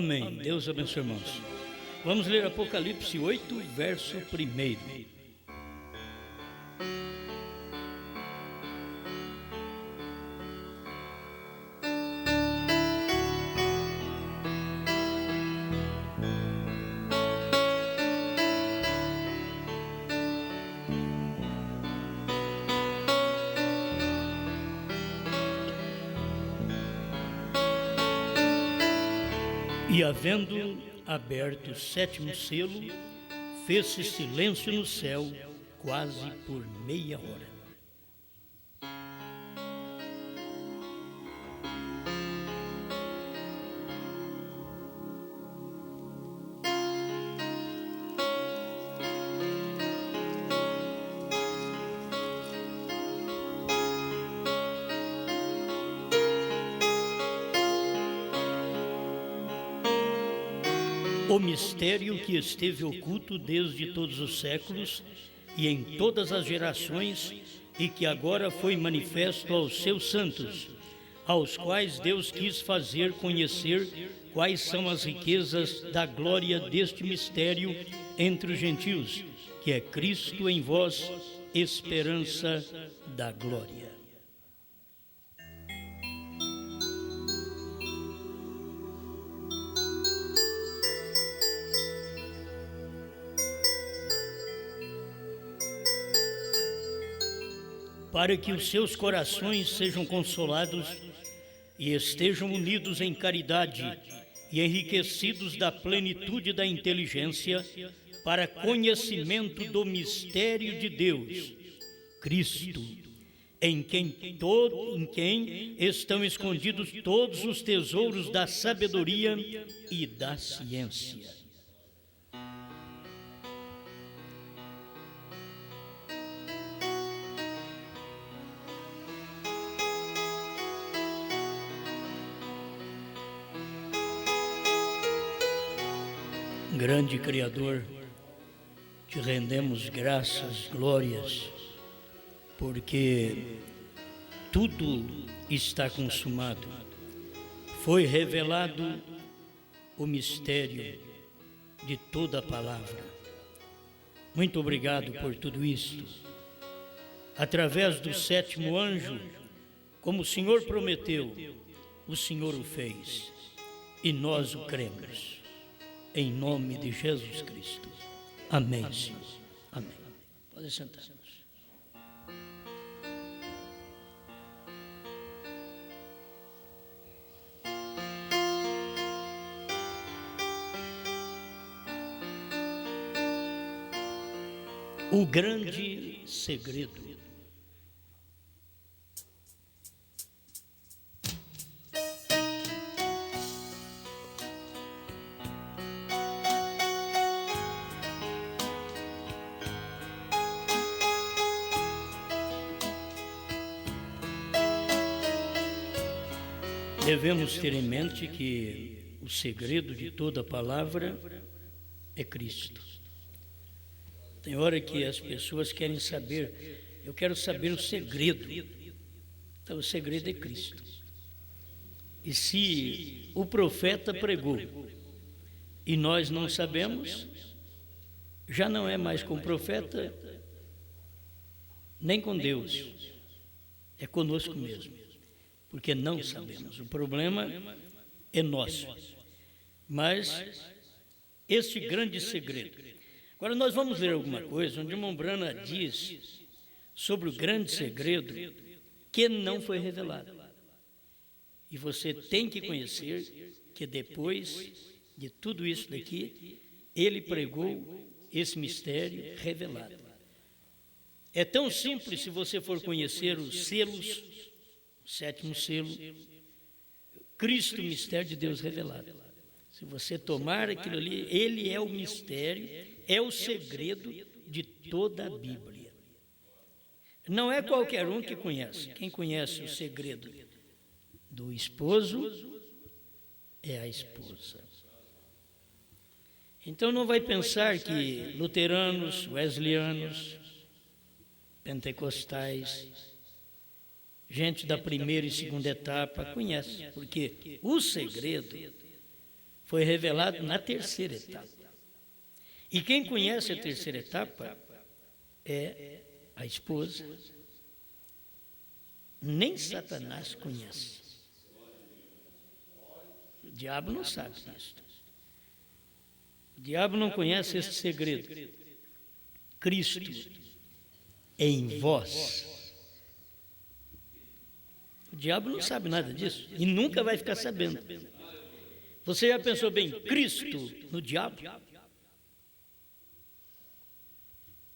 Amém. Deus abençoe, irmãos. Vamos ler Apocalipse 8, verso 1. E havendo aberto o sétimo selo, fez-se silêncio no céu quase por meia hora. O mistério que esteve oculto desde todos os séculos e em todas as gerações, e que agora foi manifesto aos seus santos, aos quais Deus quis fazer conhecer quais são as riquezas da glória deste mistério entre os gentios, que é Cristo em vós, esperança da glória. Para que os seus corações sejam consolados e estejam unidos em caridade e enriquecidos da plenitude da inteligência, para conhecimento do mistério de Deus, Cristo, em quem estão escondidos todos os tesouros da sabedoria e da ciência. Grande Criador, te rendemos graças, glórias, porque tudo está consumado. Foi revelado o mistério de toda a palavra. Muito obrigado por tudo isto. Através do sétimo anjo, como o Senhor prometeu, o Senhor o fez, e nós o cremos. Em nome de Jesus Cristo. Amém, Senhor. Amém. Pode sentar-nos. O grande segredo. Devemos ter em mente que o segredo de toda a palavra é Cristo. Tem hora que as pessoas querem saber, eu quero saber o segredo. Então o segredo é Cristo. E se o profeta pregou e nós não sabemos, já não é mais com o profeta, nem com Deus, é conosco mesmo. Porque não sabemos. O problema é nosso. Mas este grande segredo. Agora nós vamos ler alguma coisa onde Mombrana diz sobre o grande segredo que não foi revelado. E você tem que conhecer que depois de tudo isso daqui, ele pregou esse mistério revelado. É tão simples se você for conhecer os selos, o sétimo selo, Cristo, mistério de Deus revelado. Se você tomar aquilo ali, ele é o mistério, é o segredo de toda a Bíblia. Não é qualquer um que conhece. Quem conhece o segredo do esposo é a esposa. Então não vai pensar que luteranos, wesleyanos, pentecostais, gente da primeira e segunda etapa conhece, porque o segredo foi revelado na terceira etapa. E quem conhece a terceira etapa é a esposa. Nem Satanás conhece. O diabo não sabe disso. O diabo não conhece esse segredo. Cristo em vós. O diabo não sabe nada disso e nunca vai ficar sabendo. Você já pensou bem, Cristo no diabo?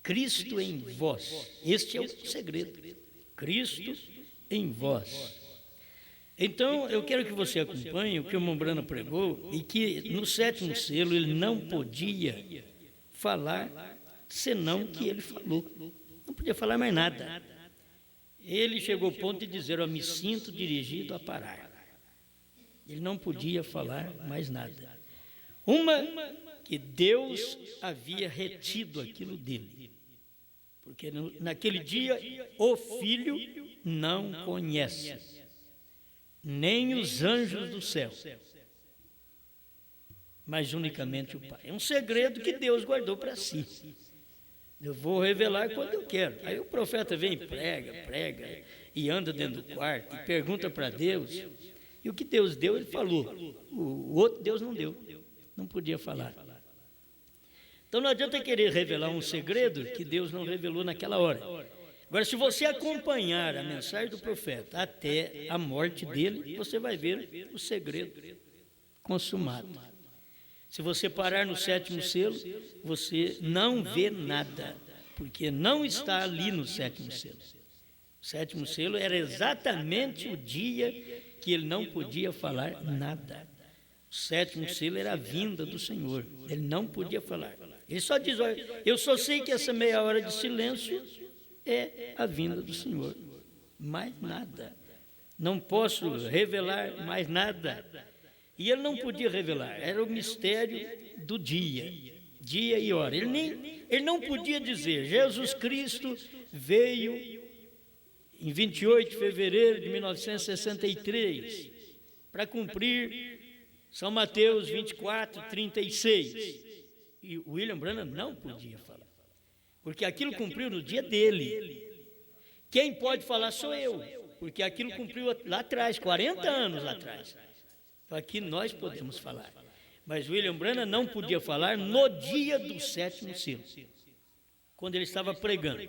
Cristo em vós. Este é o segredo. Cristo em vós. Então, eu quero que você acompanhe o que o Mombrana pregou e que no sétimo selo ele não podia falar senão que ele falou. Não podia falar mais nada. Ele chegou ao ponto de dizer, eu me sinto dirigido a parar. Ele não podia falar mais nada. Uma, que Deus havia retido aquilo dele. Porque naquele dia o Filho não conhece, nem os anjos do céu, mas unicamente o Pai. É um segredo que Deus guardou para si. Eu vou revelar quando eu quero. Aí o profeta vem, prega, e anda dentro do quarto, e pergunta para Deus. E o que Deus deu, ele falou. O outro Deus não deu, não podia falar. Então não adianta querer revelar um segredo que Deus não revelou naquela hora. Agora, se você acompanhar a mensagem do profeta até a morte dele, você vai ver o segredo consumado. Se você parar no sétimo selo, você não vê nada, porque não está ali no sétimo selo. O sétimo selo era exatamente o dia que ele não podia falar nada. O sétimo selo era a vinda do Senhor. Ele não podia falar. Ele só diz, olha, eu só sei que essa meia hora de silêncio é a vinda do Senhor. Mais nada. Não posso revelar mais nada. E ele não podia revelar, era o mistério do dia e hora. Ele não podia dizer, Jesus Cristo veio em 28 de fevereiro de 1963 para cumprir São Mateus 24, 36. E William Branham não podia falar, porque aquilo cumpriu no dia dele. Quem pode falar sou eu, porque aquilo cumpriu lá atrás, 40 anos lá atrás. Aqui nós podemos falar. Mas William Branham não podia falar no dia do sétimo selo, quando ele estava pregando.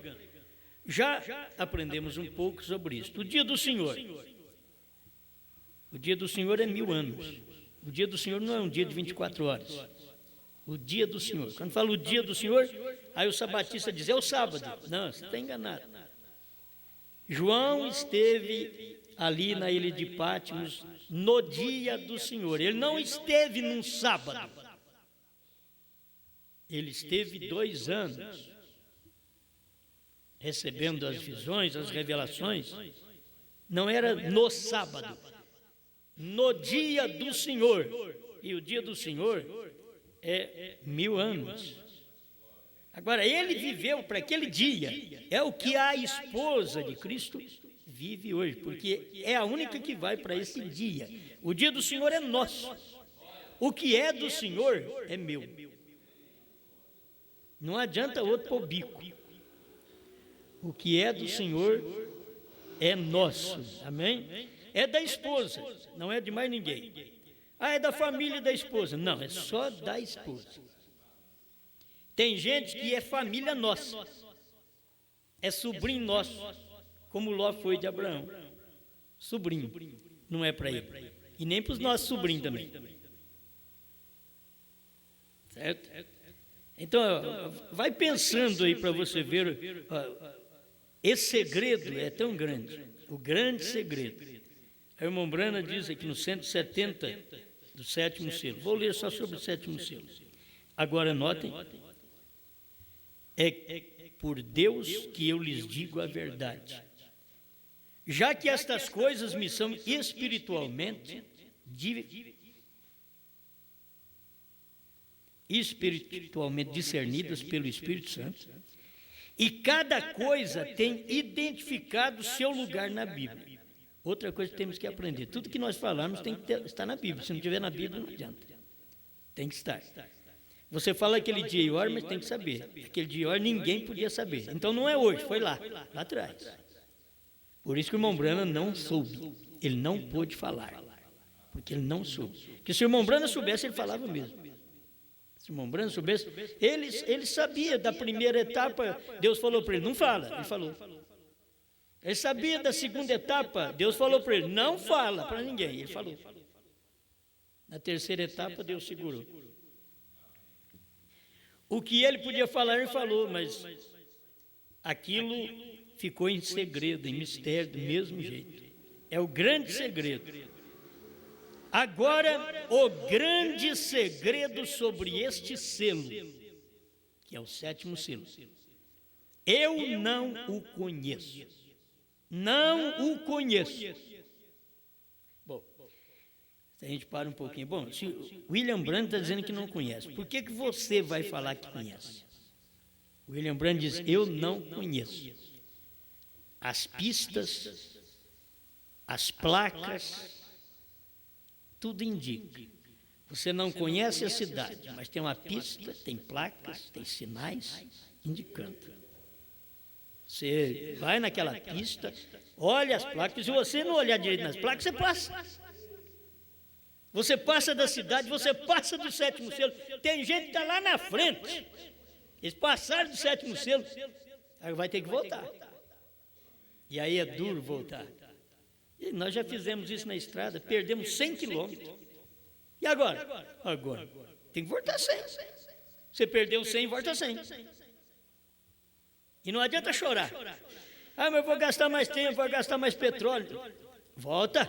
Já aprendemos um pouco sobre isso. O dia do Senhor. O dia do Senhor é 1000 anos. O dia do Senhor não é um dia de 24 horas. O dia do Senhor. Quando fala o dia do Senhor, aí o sabatista diz, é o sábado. Não, você está enganado. João esteve ali na ilha de Patmos no dia do Senhor. Ele não esteve num sábado. Ele esteve 2 anos recebendo as visões, as revelações. Não era no sábado, no dia do Senhor. E o dia do Senhor é 1000 anos. Agora, ele viveu para aquele dia. É o que a esposa de Cristo vive hoje, porque é a única que vai para esse dia. O dia do Senhor é nosso. O que é do Senhor é meu. Não adianta outro pôr bico. O que é do Senhor é nosso. Amém? É da esposa, não é de mais ninguém. Ah, é da família da esposa. Não, é só da esposa. Tem gente que é família nossa. É sobrinho nosso. Como Ló foi de Abraão. Sobrinho. Não é para ele. E nem para os nossos sobrinhos também. Certo? Então, vai pensando aí para você ver. Esse segredo é tão grande. O grande segredo. A irmã Brana diz aqui no 170 do sétimo selo. Vou ler só sobre o sétimo selo. Agora notem. É por Deus que eu lhes digo a verdade. Já que estas coisas me são espiritualmente discernidas pelo Espírito Santo, e cada coisa tem identificado seu lugar na Bíblia. Outra coisa que temos que aprender, tudo que nós falamos tem que estar na Bíblia, se não estiver na Bíblia não adianta. Tem que estar. Você fala aquele dia e hora, mas tem que saber. Aquele dia e hora ninguém podia saber. Então não é hoje, foi lá atrás. Por isso que o irmão Branham não soube. Ele não pôde falar. Porque ele não soube. Porque se o irmão Branham soubesse, ele falava mesmo. Se o irmão Branham soubesse, ele sabia da primeira etapa, Deus falou para ele, não fala, ele falou. Ele sabia da segunda etapa, Deus falou para ele, não fala para ninguém, ele falou. Na terceira etapa, Deus segurou. O que ele podia falar, ele falou, mas aquilo ficou em segredo, em mistério, do mesmo jeito. É o grande segredo. Agora, o grande segredo sobre este selo, que é o 7º selo, eu não o conheço. Não o conheço. Bom, se a gente para um pouquinho. Bom, se William Branham está dizendo que não conhece, por que você vai falar que conhece? William Branham diz, eu não conheço. As pistas, as placas, tudo indica. Você não conhece a cidade, mas tem uma pista, tem placas, tem sinais indicando. Você vai naquela pista, olha as placas, se você não olhar direito nas placas, você passa. Você passa da cidade, você passa do 7º selo. Tem gente que está lá na frente. Eles passaram do 7º selo, aí vai ter que voltar. E aí é duro voltar. E nós já fizemos isso na estrada, perdemos 100 quilômetros. E agora? Agora. Tem que voltar 100. Você perdeu 100, volta 100. E não adianta chorar. Ah, mas eu vou gastar mais tempo, vou gastar mais petróleo. Volta.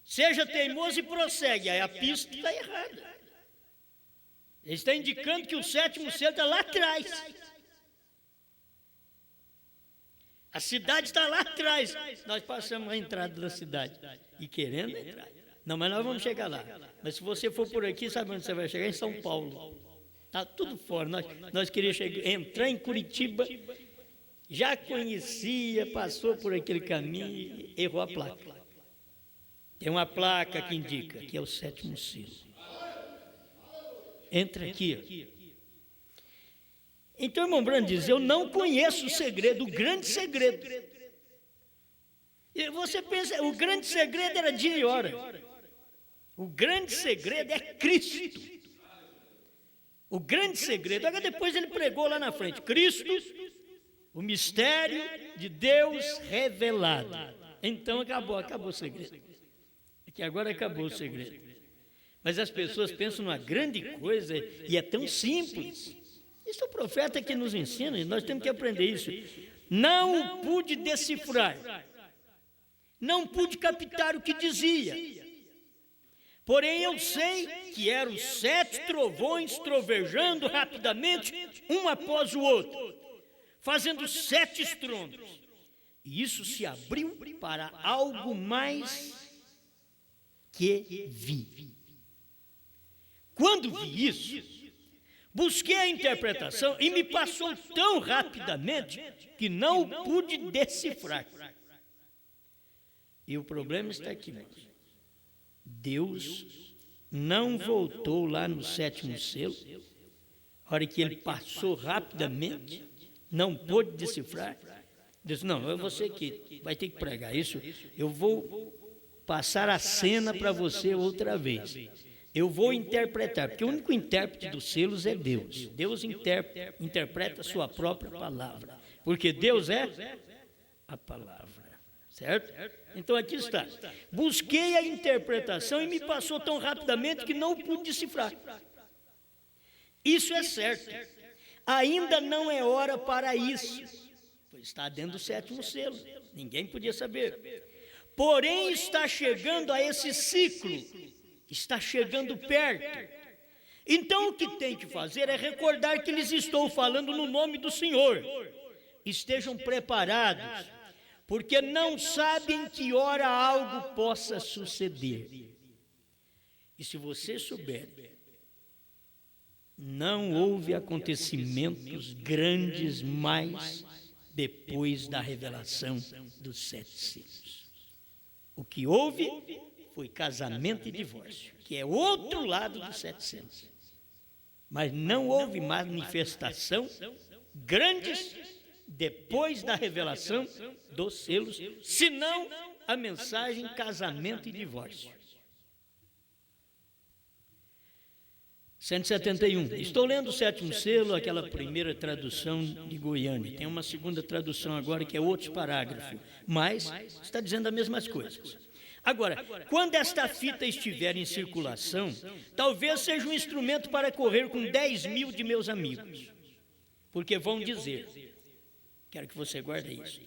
Seja teimoso e prossegue. Aí a pista está errada. Ele está indicando que o 7º selo está lá atrás. A cidade está lá atrás. Nós passamos a entrada da cidade e querendo entrar. Não, mas nós vamos chegar lá. Mas se você for por aqui, sabe onde você vai chegar? Em São Paulo. Está tudo fora. Nós queríamos entrar em Curitiba, já conhecia, passou por aquele caminho, errou a placa. Tem uma placa que indica que é o 7º selo. Entra aqui. Então, irmão Branham diz, eu não conheço o segredo, o grande segredo. E você pensa, o grande segredo era dia e hora. O grande segredo é Cristo. O grande segredo, agora depois ele pregou lá na frente, Cristo, o mistério de Deus revelado. Então acabou o segredo. Aqui agora acabou o segredo. Mas as pessoas pensam numa grande coisa e é tão simples. Isso é o profeta que nos ensina, e nós temos que aprender isso. Não pude decifrar, não pude captar o que dizia. Porém eu sei que eram 7 trovões trovejando rapidamente, um após o outro, fazendo 7 estrondos. E isso se abriu para algo mais que vi. Quando vi isso, busquei a interpretação e me passou tão rapidamente que não pude decifrar. E o problema está aqui, irmãos. Deus não voltou lá no 7º selo, a hora que ele passou rapidamente, não pôde decifrar. Disse, não, é você que vai ter que pregar isso, eu vou passar a cena para você outra vez. Eu vou interpretar, porque o único intérprete dos selos é Deus. Deus interpreta a sua própria palavra, porque Deus é a palavra, certo? Então aqui está. Busquei a interpretação e me passou tão rapidamente que não pude decifrar. Isso é certo. Ainda não é hora para isso. Está dentro do 7º selo. Ninguém podia saber. Porém está chegando a esse ciclo. Está chegando perto. Então o que tem que fazer é recordar que lhes estou falando no nome do Senhor. Estejam preparados, porque não sabem que hora algo possa suceder. E se você souber, não houve acontecimentos grandes mais depois da revelação dos 7 selos. O que houve foi casamento e divórcio. que é outro lado dos 7 selos. Mas não houve manifestação grandes depois da revelação dos selos, senão a mensagem casamento e divórcio. 171. Estou lendo o 7º selo, aquela primeira tradução de Goiânia. Tem uma segunda tradução agora que é outro parágrafo, mas está dizendo as mesmas coisas. Agora, quando esta fita estiver em circulação, talvez seja um instrumento para correr com 10.000 de meus amigos, porque vão dizer, quero que você guarde isso,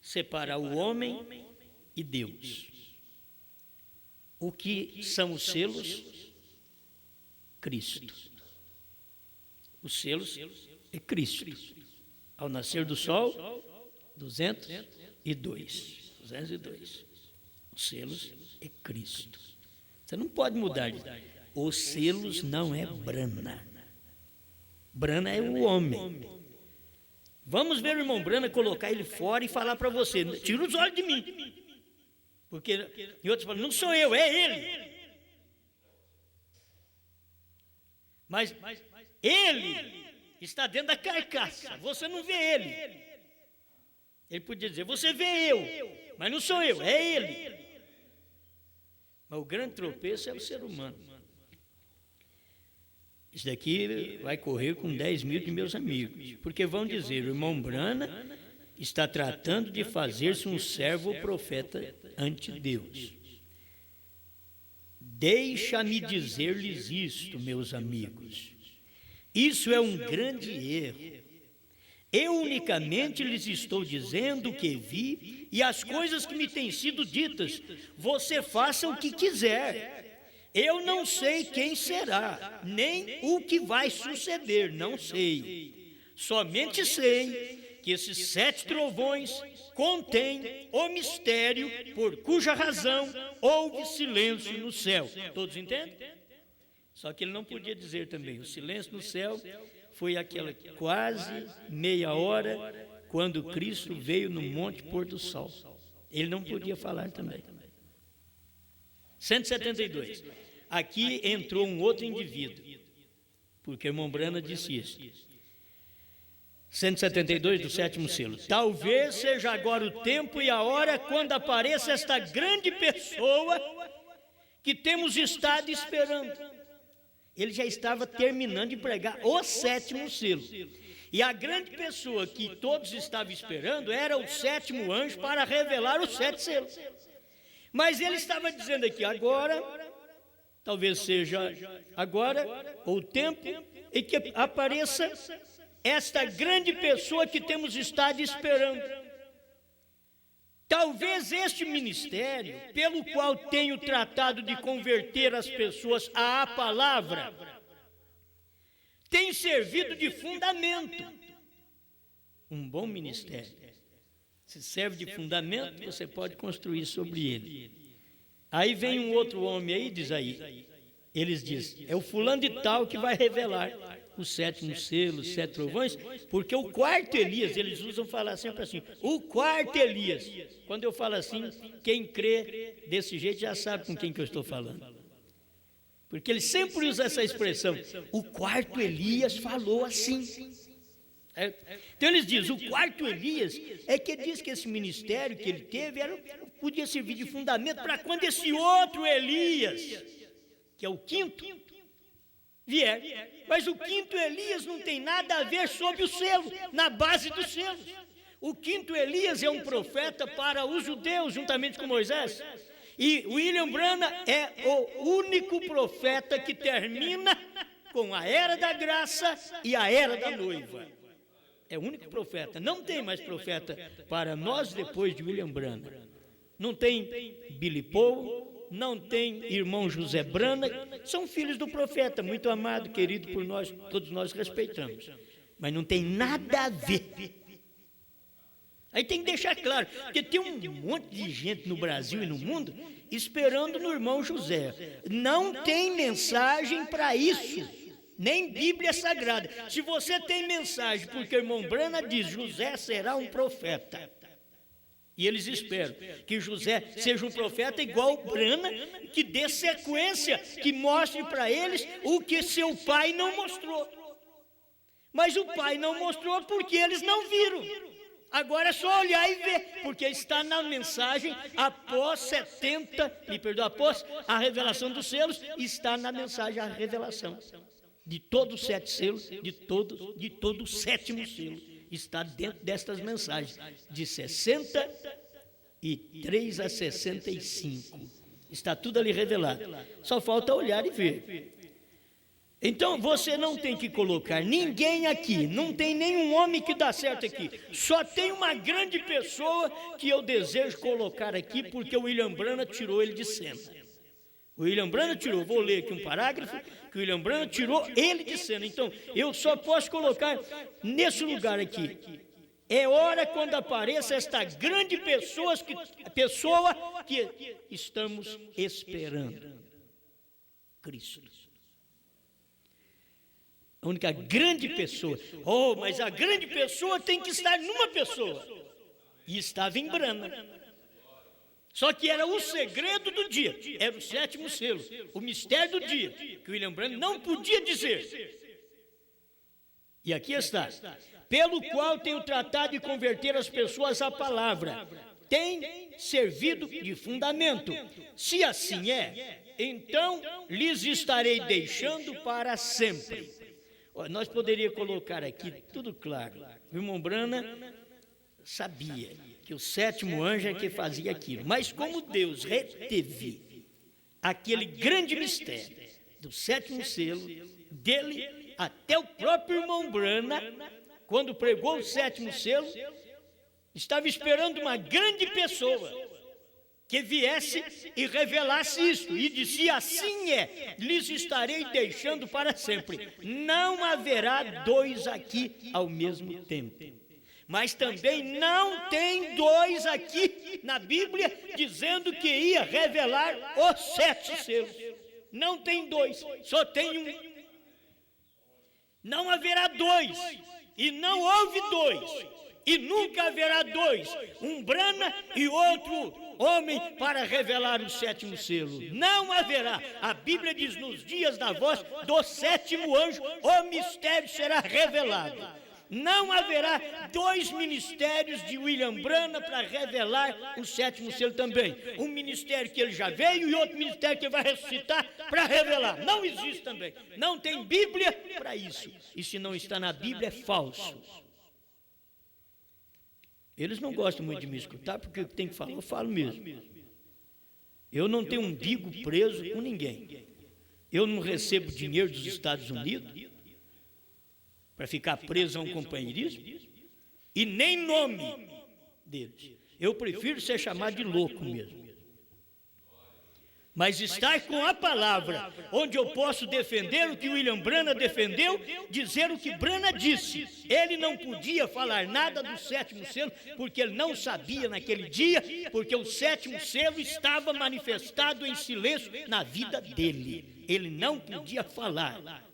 separar o homem e Deus. O que são os selos? Cristo. Os selos é Cristo. Ao nascer do sol, 202. Os selos é Cristo. Você não pode mudar. Os selos não é Brana. Brana é o homem. Vamos ver o irmão Brana, colocar ele fora e falar para você, tira os olhos de mim. Porque, e outros falam, não sou eu, é ele. Mas ele está dentro da carcaça, você não vê ele. Ele podia dizer, você vê eu, mas não sou eu, é ele. Mas o grande tropeço é o ser humano. Isso daqui vai correr com 10.000 de meus amigos, porque vão dizer, o irmão Brana está tratando de fazer-se um servo profeta ante Deus. Deixa-me dizer-lhes isto, meus amigos. Isso é um grande erro. Eu unicamente lhes estou dizendo o que vi e as coisas que me têm sido ditas. Você faça o que quiser. Eu não sei quem será, nem o que vai suceder, não sei. Somente sei que esses 7 trovões contém o mistério por cuja razão houve silêncio no céu. Todos entendem? Só que ele não podia dizer também, o silêncio no céu foi aquela quase meia hora quando Cristo veio no monte pôr do sol. Ele não podia falar também. 172. Aqui entrou um outro indivíduo, porque o irmão Brana disse isso. 172 do 7º selo. Talvez seja agora o tempo e a hora quando apareça esta grande pessoa que temos estado esperando. Ele já estava terminando de pregar o 7º selo. E a grande pessoa que todos estavam esperando era o 7º anjo para revelar os 7 selos. Mas ele estava dizendo aqui, agora, talvez seja agora, ou o tempo em que apareça esta grande pessoa que temos estado esperando. Talvez este ministério, pelo qual tenho tratado de converter as pessoas à palavra, tem servido de fundamento. Um bom ministério, se serve de fundamento, você pode construir sobre ele. Aí vem um outro homem aí, diz aí, eles dizem, é o fulano de tal que vai revelar o 7º selo, os 7 trovões, porque o quarto Elias, eles usam falar sempre assim, o quarto Elias. Quando eu falo assim, quem crê desse jeito já sabe com quem que eu estou falando. Porque ele sempre usa essa expressão, o quarto Elias falou assim. Então eles dizem, o quarto Elias é que diz que esse ministério que ele teve podia servir de fundamento para quando esse outro Elias, que é o 5º, vier. Mas o 5º Elias não tem nada a ver sobre o selo, na base dos selos. O 5º Elias é um profeta para os judeus, juntamente com Moisés. E William Branham é o único profeta que termina com a era da graça e a era da noiva. É o único profeta. Não tem mais profeta para nós depois de William Branham. Não tem Billy Paul, não tem irmão José Brana, são filhos do profeta, muito amado, querido por nós, todos nós respeitamos. Mas não tem nada a ver. Aí tem que deixar claro, porque tem um monte de gente no Brasil e no mundo esperando no irmão José. Não tem mensagem para isso, nem Bíblia Sagrada. Se você tem mensagem, porque o irmão Brana diz, José será um profeta. E eles esperam que José seja um profeta igual Brana, que dê sequência, que mostre para eles o que seu pai não mostrou. Mas o pai não mostrou porque eles não viram. Agora é só olhar e ver, porque está na mensagem após após a revelação dos selos, está na mensagem a revelação de todos os 7 selos, de todo o 7º selo. Está dentro destas mensagens, de 63 a 65. Está tudo ali revelado. Só falta olhar e ver. Então, você não tem que colocar ninguém aqui, não tem nenhum homem que dá certo aqui. Só tem uma grande pessoa que eu desejo colocar aqui, porque o William Branham tirou ele de cena. O William Branham tirou, vou ler aqui um parágrafo, que o William Branham tirou ele de cena. Então, eu só posso colocar nesse lugar aqui. É hora quando apareça esta grande pessoa que estamos esperando. Cristo. A única grande pessoa. Oh, mas a grande pessoa tem que estar numa pessoa. E estava em Brana. Só que era o segredo do dia. Era o 7º selo. O mistério do dia. Que William Branham não podia dizer. E aqui está. Pelo qual tenho tratado de converter as pessoas à palavra. Tem servido de fundamento. Se assim é, então lhes estarei deixando para sempre. Nós poderíamos colocar aqui tudo claro. O irmão Branham sabia que o 7º anjo é que fazia aquilo. Mas como Deus reteve aquele grande mistério do 7º selo, dele até o próprio irmão Branham, quando pregou o 7º selo, estava esperando uma grande pessoa que viesse e revelasse isso, e disse: assim é, lhes estarei deixando para sempre. Não haverá 2 aqui ao mesmo tempo. Mas também não tem 2 aqui na Bíblia dizendo que ia revelar os 7 selos. Não tem 2, só tem um. Não haverá 2, e não houve 2, e nunca haverá 2, um Branham e outro homem para revelar o 7º selo. Não haverá. A Bíblia diz: nos dias da voz do 7º anjo, o mistério será revelado. Não haverá 2 ministérios de William Branham para revelar o 7º selo também. Um ministério que ele já veio e outro ministério que ele vai ressuscitar para revelar. Não existe também. Não tem Bíblia para isso. E se não está na Bíblia, é falso. Eles não gostam muito de me escutar, porque o que tem que falar, eu falo mesmo. Eu não tenho umbigo preso com ninguém. Eu não recebo dinheiro dos Estados Unidos para ficar preso a um companheirismo, e nem nome deles. Eu prefiro ser chamado de louco mesmo. Mas estar com a palavra, onde eu posso defender o que William Branham defendeu, dizer o que Branham disse. Ele não podia falar nada do 7º selo, porque ele não sabia naquele dia, porque o 7º selo estava manifestado em silêncio na vida dele. Ele não podia falar.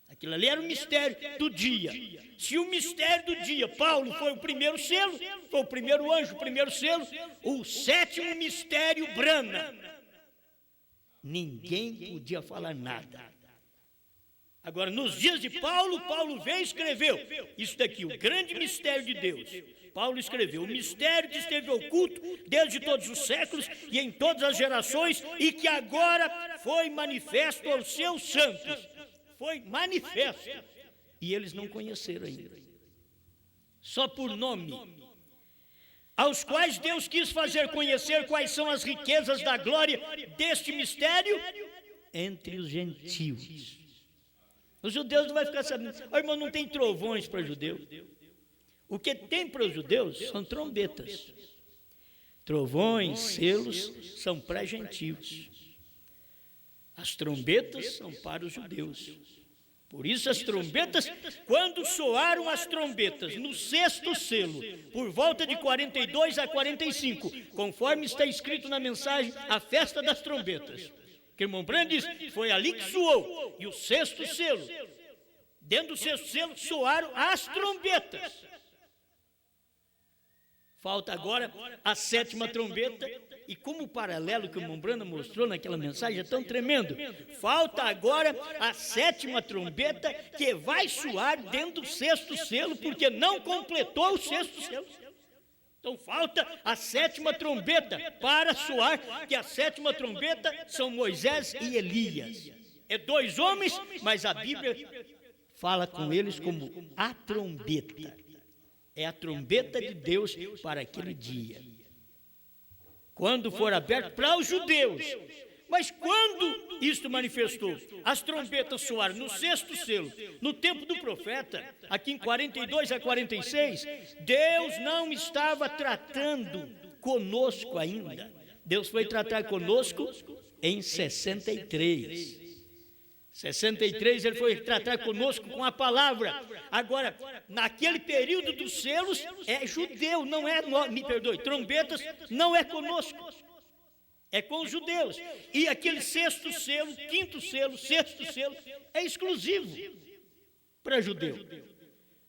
Aquilo ali era o mistério do dia. Se o mistério do dia, Paulo foi o primeiro selo, foi o primeiro anjo, o primeiro selo, o 7º mistério, Branham. Ninguém podia falar nada. Agora, nos dias de Paulo, Paulo veio e escreveu isso daqui, o grande mistério de Deus. Paulo escreveu: o mistério que esteve oculto desde todos os séculos e em todas as gerações, e que agora foi manifesto aos seus santos. Foi manifesto. E eles não conheceram ainda. Só por nome. Aos quais Deus quis fazer conhecer quais são as riquezas da glória deste mistério entre os gentios. Os judeus não vão ficar sabendo. Oh, irmão, não tem trovões para judeu. O que tem para os judeus são trombetas. Trovões, selos são para gentios. As trombetas são para os judeus. Por isso as trombetas, quando soaram as trombetas no 6º selo, por volta de 42 a 45, conforme está escrito na mensagem, a festa das trombetas. Que o irmão Branham diz, foi ali que soou, e o 6º selo, dentro do 6º selo, soaram as trombetas. Falta agora a 7ª trombeta, e como o paralelo que o Mombrana mostrou naquela mensagem é tão tremendo, falta agora a 7ª trombeta, que vai soar dentro do 6º selo, porque não completou o 6º selo. Então falta a 7ª trombeta para soar, que a 7ª trombeta são Moisés e Elias. É 2 homens, mas a Bíblia fala com eles como a trombeta. É a trombeta de Deus para aquele dia, quando for aberto para os judeus. Mas quando isto manifestou, as trombetas soaram no 6º selo, no tempo do profeta, aqui em 42 a 46, Deus não estava tratando conosco ainda. Deus foi tratar conosco em 63. 63, ele foi tratar conosco com a palavra. Agora, naquele período dos selos, é judeu, não é, me perdoe, trombetas não é conosco, é com os judeus. E aquele 6º selo, 5º selo, 6º selo, é exclusivo para judeu.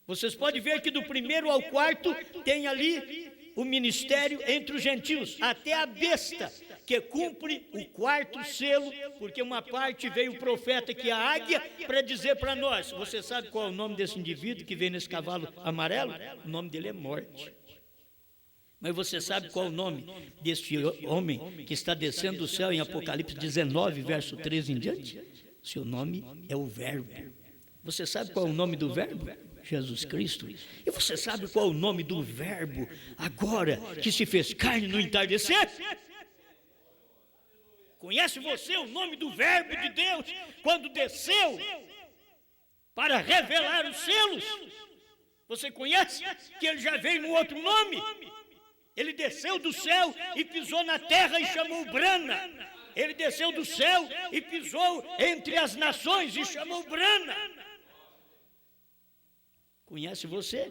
Vocês podem ver que do 1º ao 4º tem ali o ministério entre os gentios, até a besta, que cumpre o 4º selo, porque uma parte veio o profeta, que é a águia, para dizer para nós. Você sabe qual é o nome desse indivíduo que vem nesse cavalo amarelo? O nome dele é morte. Mas você sabe qual é o nome desse homem que está descendo do céu em Apocalipse 19, verso 13 em diante? Seu nome é o Verbo. Você sabe qual é o nome do Verbo? Jesus Cristo. E você sabe qual é o nome do Verbo agora que se fez carne no entardecer? Conhece você o nome do Verbo de Deus quando desceu para revelar os selos? Você conhece que ele já veio no outro nome? Ele desceu do céu e pisou na terra e chamou Brana. Ele desceu do céu e pisou entre as nações e chamou Brana. Conhece você?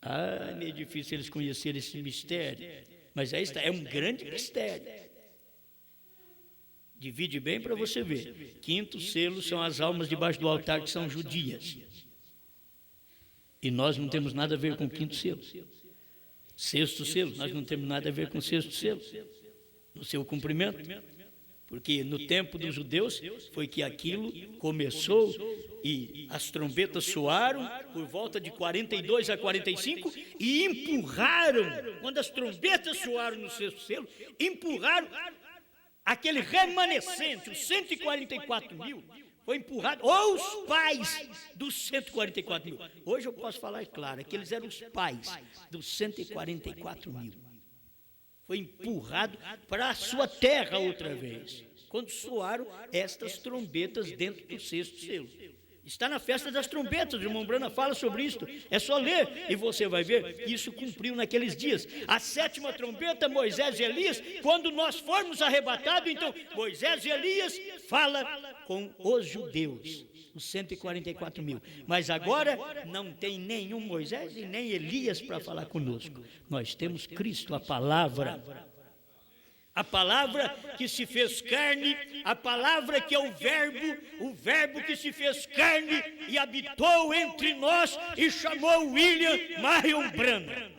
Ah, é meio difícil eles conhecerem esse mistério, mas aí está, é um grande mistério. Divide bem para você ver. 5º selo são as almas debaixo do altar, que são judias. E nós não temos nada a ver com o 5º selo. 6º selo, nós não temos nada a ver com o 6º selo, no seu cumprimento. Porque no tempo dos judeus foi que aquilo começou e as trombetas soaram por volta de 42 a 45 e empurraram, quando as trombetas soaram no 6º selo, empurraram aquele remanescente, os 144 mil, foi empurrado, ou os pais dos 144 mil. Hoje eu posso falar claro, que eles eram os pais dos 144 mil. Foi empurrado para a sua terra outra vez, quando soaram estas trombetas dentro do 6º selo. Está na festa das trombetas, o irmão Brana fala sobre isso. É só ler e você vai ver que isso cumpriu naqueles dias. A 7ª trombeta, Moisés e Elias, quando nós formos arrebatados, então Moisés e Elias fala com os judeus, os 144 mil. Mas agora não tem nenhum Moisés e nem Elias para falar conosco. Nós temos Cristo, a palavra. A palavra que se fez carne, a palavra que é o Verbo que se fez carne e habitou entre nós e chamou William Marion Branham.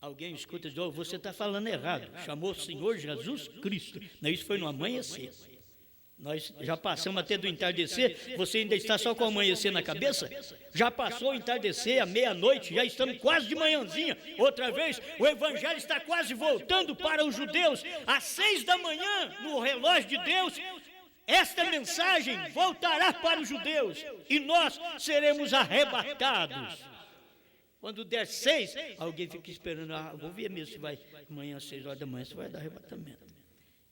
Alguém escuta e diz, oh, você está falando errado, chamou o Senhor Jesus Cristo. Não, isso foi no amanhecer. Nós já passamos até do entardecer, você ainda está só com o amanhecer na cabeça? Já passou o entardecer, a meia-noite, já estamos quase de manhãzinha. Outra vez, o Evangelho está quase voltando para os judeus. Às 6 da manhã, no relógio de Deus, esta mensagem voltará para os judeus e nós seremos arrebatados. Quando der 6, alguém fica esperando, vou ver mesmo se vai, amanhã às 6 horas da manhã, se vai dar arrebatamento.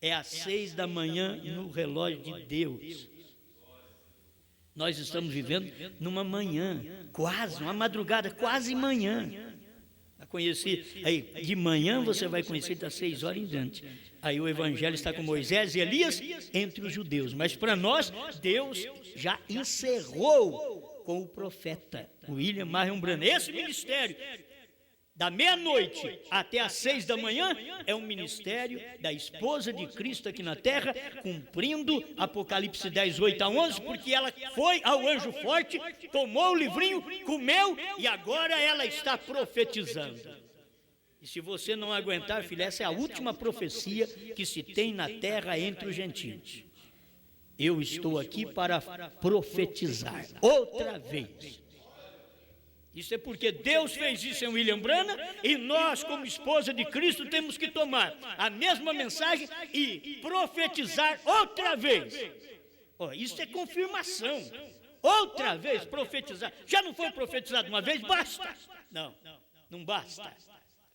É às 6 da manhã no relógio de Deus. Nós estamos vivendo numa manhã, quase, uma madrugada, quase manhã. A conhecer, aí de manhã você vai conhecer das 6 horas em diante. Aí o Evangelho está com Moisés e Elias entre os judeus. Mas para nós, Deus já encerrou com o profeta William Marion Branham esse ministério da meia-noite até às 6 da manhã, é um ministério da esposa de Cristo aqui na terra, cumprindo Apocalipse 10, 8 a 11, porque ela foi ao anjo forte, tomou o livrinho, comeu e agora ela está profetizando. E se você não aguentar, filha, essa é a última profecia que se tem na terra entre os gentios. Eu estou aqui para profetizar outra vez. Isso é porque Deus fez isso em William Branham e nós, como esposa de Cristo, temos que tomar a mesma mensagem e profetizar outra vez. Oh, isso é confirmação. Outra vez profetizar. Já não foi profetizado uma vez? Basta. Não, não basta.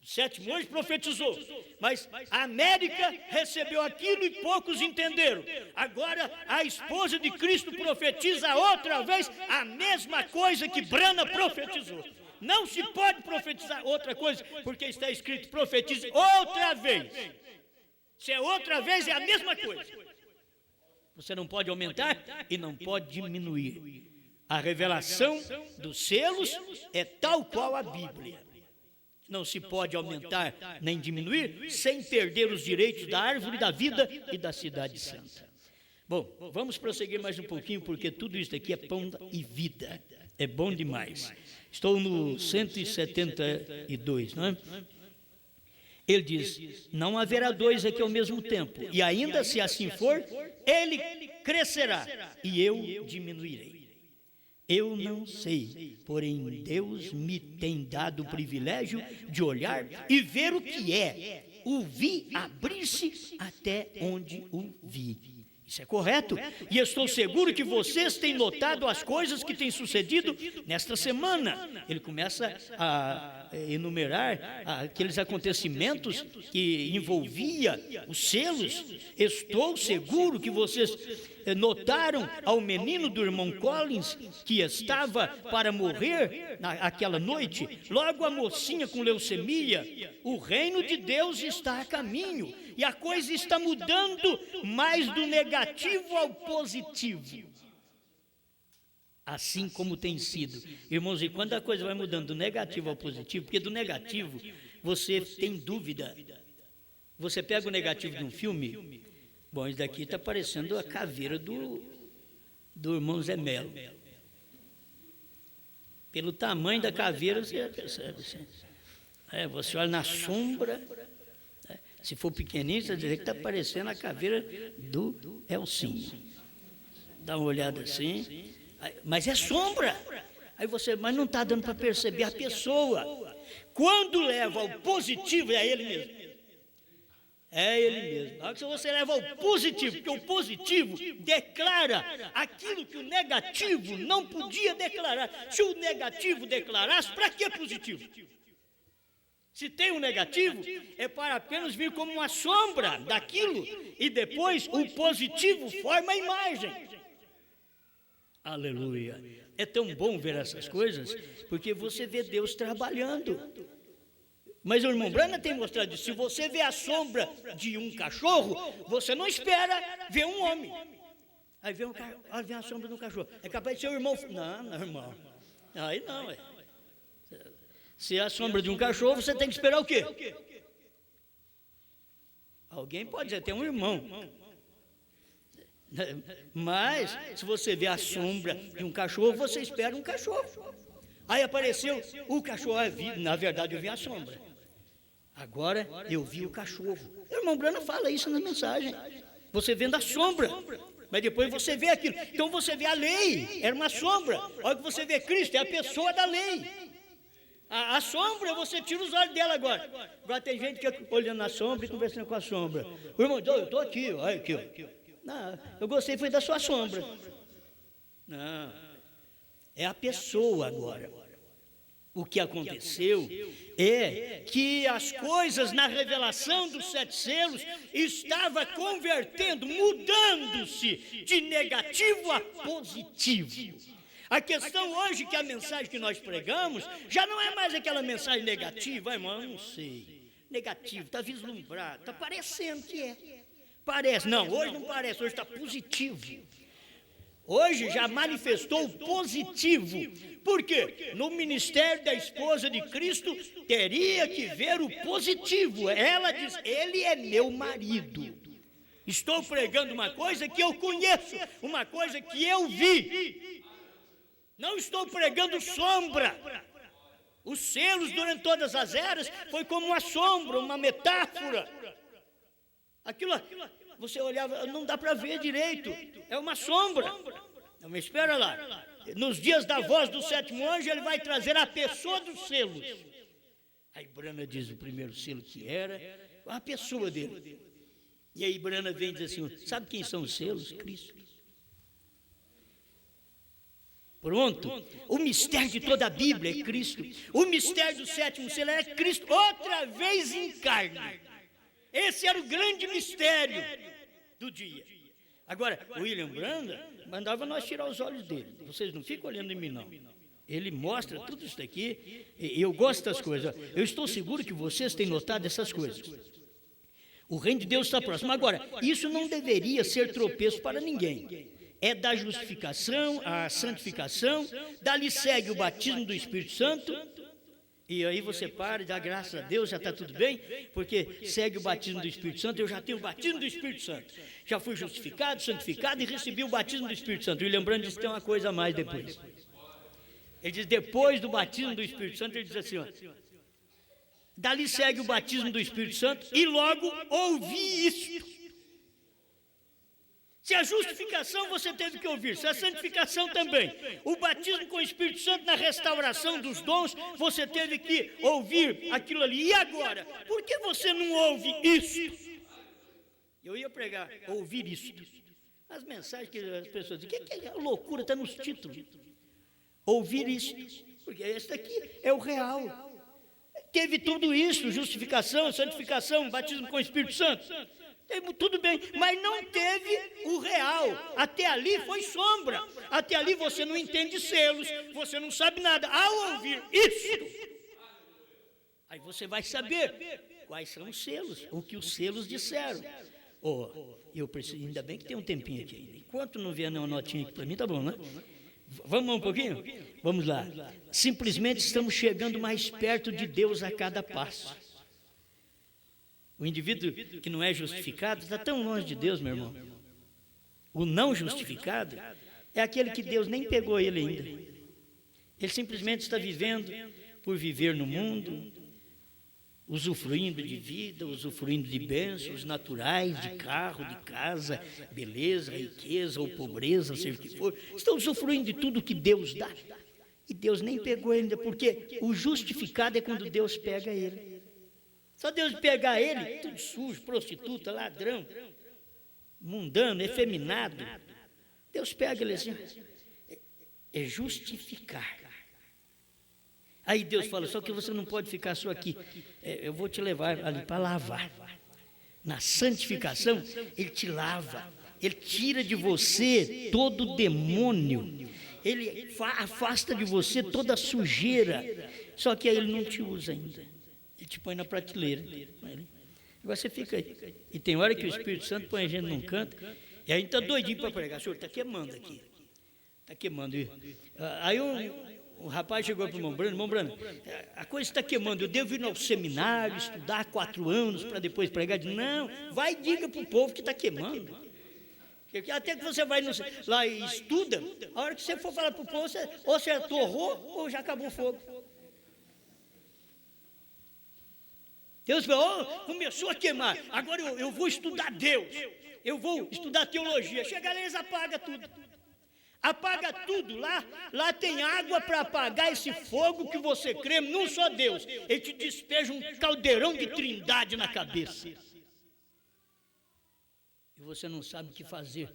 O sétimo anjo profetizou, mas a América recebeu aquilo e poucos entenderam. Agora a esposa de Cristo profetiza outra vez a mesma coisa que Branham profetizou. Não se pode profetizar outra coisa, porque está escrito profetize outra vez. Se é outra vez, é a mesma coisa. Você não pode aumentar e não pode diminuir. A revelação dos selos é tal qual a Bíblia. Não se pode aumentar nem diminuir sem perder os direitos da árvore da vida e da cidade santa. Bom, vamos prosseguir mais um pouquinho, porque tudo isso aqui é pão e vida. É bom demais. Estou no 172, não é? Ele diz, não haverá dois aqui ao mesmo tempo, e ainda se assim for, ele crescerá e eu diminuirei. Eu não sei, porém Deus me tem dado o privilégio de olhar e ver o que é. O vi abrir-se até onde o vi. Isso é correto? E estou seguro que vocês têm notado as coisas que têm sucedido nesta semana. Ele começa a enumerar aqueles acontecimentos que envolvia os selos. Estou seguro que vocês notaram ao menino do irmão Collins que estava para morrer naquela noite, logo a mocinha com leucemia. O reino de Deus está a caminho e a coisa está mudando mais do negativo ao positivo. Assim como tem sido. Irmãos, e quando a coisa vai mudando do negativo ao positivo, porque do negativo você tem dúvida. Você pega o negativo de um filme, bom, isso daqui está parecendo a caveira do irmão Zé Melo. Pelo tamanho da caveira você percebe. Você olha na sombra, se for pequenininho, você vai dizer que está parecendo a caveira do Elcinho. Dá uma olhada assim, mas é sombra. Aí você, mas não está dando para perceber a pessoa. Quando leva ao positivo, é ele mesmo. É ele mesmo. Na hora que você leva ao positivo, porque o positivo declara aquilo que o negativo não podia declarar. Se o negativo declarasse, para que positivo? Se tem um negativo, é para apenas vir como uma sombra daquilo, e depois o positivo forma a imagem. Aleluia. É tão bom ver essas coisas, porque você vê Deus trabalhando. Mas o irmão Branham tem mostrado isso. Se você vê a sombra de um cachorro, você não espera ver um homem. Aí vem a sombra de um cachorro. É capaz de ser o irmão. Não, irmão. Aí não, é. Se é a sombra de um cachorro, você tem que esperar o quê? Alguém pode dizer, tem um irmão. Mas, se você vê a sombra de um cachorro, você espera um cachorro. Aí apareceu o cachorro, na verdade eu vi a sombra. Agora eu vi o cachorro. O irmão Branham fala isso na mensagem. Você vendo a sombra, mas depois você vê aquilo. Então você vê a lei, era uma sombra. Olha que você vê Cristo, é a pessoa da lei. A sombra, você tira os olhos dela agora. Agora tem gente que fica olhando na sombra e conversando com a sombra. O irmão, eu estou aqui, olha aqui. Não, eu gostei foi da sua sombra. Não, é a pessoa agora. O que aconteceu é que as coisas na revelação dos 7 selos estava convertendo, mudando-se de negativo a positivo. A questão hoje que a mensagem que nós pregamos já não é mais aquela mensagem negativa, irmão, eu não sei. Negativo, está vislumbrado, está parecendo que é. Parece, não, hoje não parece, hoje está positivo. Hoje já manifestou o positivo, Por quê? No ministério da esposa de Cristo, teria que ver o positivo. Ela diz, ele é meu marido. Estou pregando uma coisa que eu conheço, uma coisa que eu vi. Não estou pregando sombra. Os selos durante todas as eras foi como uma sombra, uma metáfora. Aquilo, você olhava, não dá para ver direito, é uma sombra. Não, mas espera lá. Nos dias da voz do sétimo anjo, ele vai trazer a pessoa dos selos. Aí Brana diz o primeiro selo que era a pessoa dele. E aí Brana vem e diz assim, sabe quem são os selos? Cristo. Pronto. O mistério de toda a Bíblia é Cristo. O mistério do sétimo selo é Cristo, outra vez em carne. Esse era o grande mistério do dia. Agora, William Branham mandava nós tirar os olhos dele. Vocês não ficam olhando em mim, não. Ele mostra tudo isso daqui, e eu gosto das coisas. Eu estou seguro que vocês têm notado essas coisas. O reino de Deus está próximo. Agora, isso não deveria ser tropeço para ninguém. É da justificação, a santificação, dali segue o batismo do Espírito Santo, e aí você para e dá graças a Deus, já está tudo bem, porque segue o batismo do Espírito Santo. Eu já tenho o batismo do Espírito Santo, já fui justificado, santificado e recebi o batismo do Espírito Santo. E lembrando disso, tem uma coisa a mais depois. Ele diz, depois do batismo do Espírito Santo, ele diz assim, ó, dali segue o batismo do Espírito Santo e logo ouvi isto. Se a justificação você teve que ouvir, se a santificação também, o batismo com o Espírito Santo na restauração dos dons, você teve que ouvir aquilo ali. E agora? Por que você não ouve isto? Eu ia pregar, ouvir isto. As mensagens que as pessoas dizem, que é loucura, está nos títulos. Ouvir isto, porque esse daqui é o real. Teve tudo isso, justificação, santificação, batismo com o Espírito Santo. Tudo bem, mas não teve o real. Até ali foi sombra. Até ali você não entende selos, você não sabe nada. Ao ouvir isso, aí você vai saber quais são os selos, o que os selos disseram. Eu preciso, ainda bem que tem um tempinho aqui ainda. Enquanto não vier nenhuma notinha aqui para mim, tá bom, né? Vamos um pouquinho? Vamos lá. Simplesmente estamos chegando mais perto de Deus a cada passo. O indivíduo que não é justificado está tão longe de Deus, meu irmão. O não justificado é aquele que Deus nem pegou ele ainda. Ele simplesmente está vivendo por viver no mundo, usufruindo de vida, usufruindo de bênçãos naturais, de carro, de casa, beleza, riqueza ou pobreza, seja o que for. Estão usufruindo de tudo que Deus dá. E Deus nem pegou ainda, porque o justificado é quando Deus pega ele. Só Deus pegar ele, tudo sujo, prostituta, ladrão, mundano, efeminado. Deus pega ele assim, é justificar. Aí Deus fala, só que você não pode ficar só aqui, eu vou te levar ali para lavar. Na santificação, Ele te lava, Ele tira de você todo o demônio, Ele afasta de você toda a sujeira, só que aí Ele não te usa ainda. Ele te põe na prateleira. Agora você fica aí. E tem hora que o Espírito Santo põe a gente num canto, e a gente está doidinho para pregar. Senhor, está queimando aqui. Está queimando. Aí um rapaz chegou para o irmão Brano, a coisa está queimando, eu devo ir ao seminário, estudar 4 anos para depois pregar. Não, vai e diga para o povo que está queimando. Até que você vai lá e estuda, a hora que você for falar para o povo, ou você atorrou ou já acabou o fogo. Deus falou, começou a queimar, agora eu vou estudar Deus, eu vou estudar teologia. Chega lá, eles apagam tudo. Apaga tudo, lá tem água para apagar esse fogo que você crê num só Deus. Ele te despeja um caldeirão de trindade na cabeça. E você não sabe o que fazer,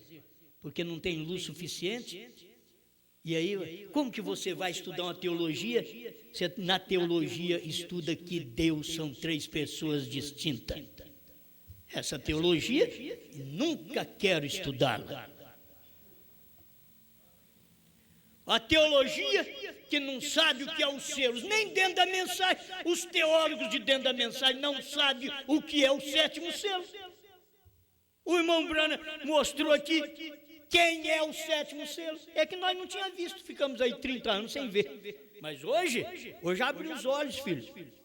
porque não tem luz suficiente. E aí, como que você vai estudar uma teologia? Você, na teologia, estuda que Deus são 3 pessoas distintas. Essa teologia, nunca quero estudá-la. A teologia que não sabe o que é os selos, nem dentro da mensagem. Os teólogos de dentro da mensagem não sabem o que é o 7º selo. O irmão Branham mostrou aqui Quem é o sétimo selo? É que nós não tínhamos visto, ficamos aí 30 anos sem ver. Mas hoje abre os olhos, filho.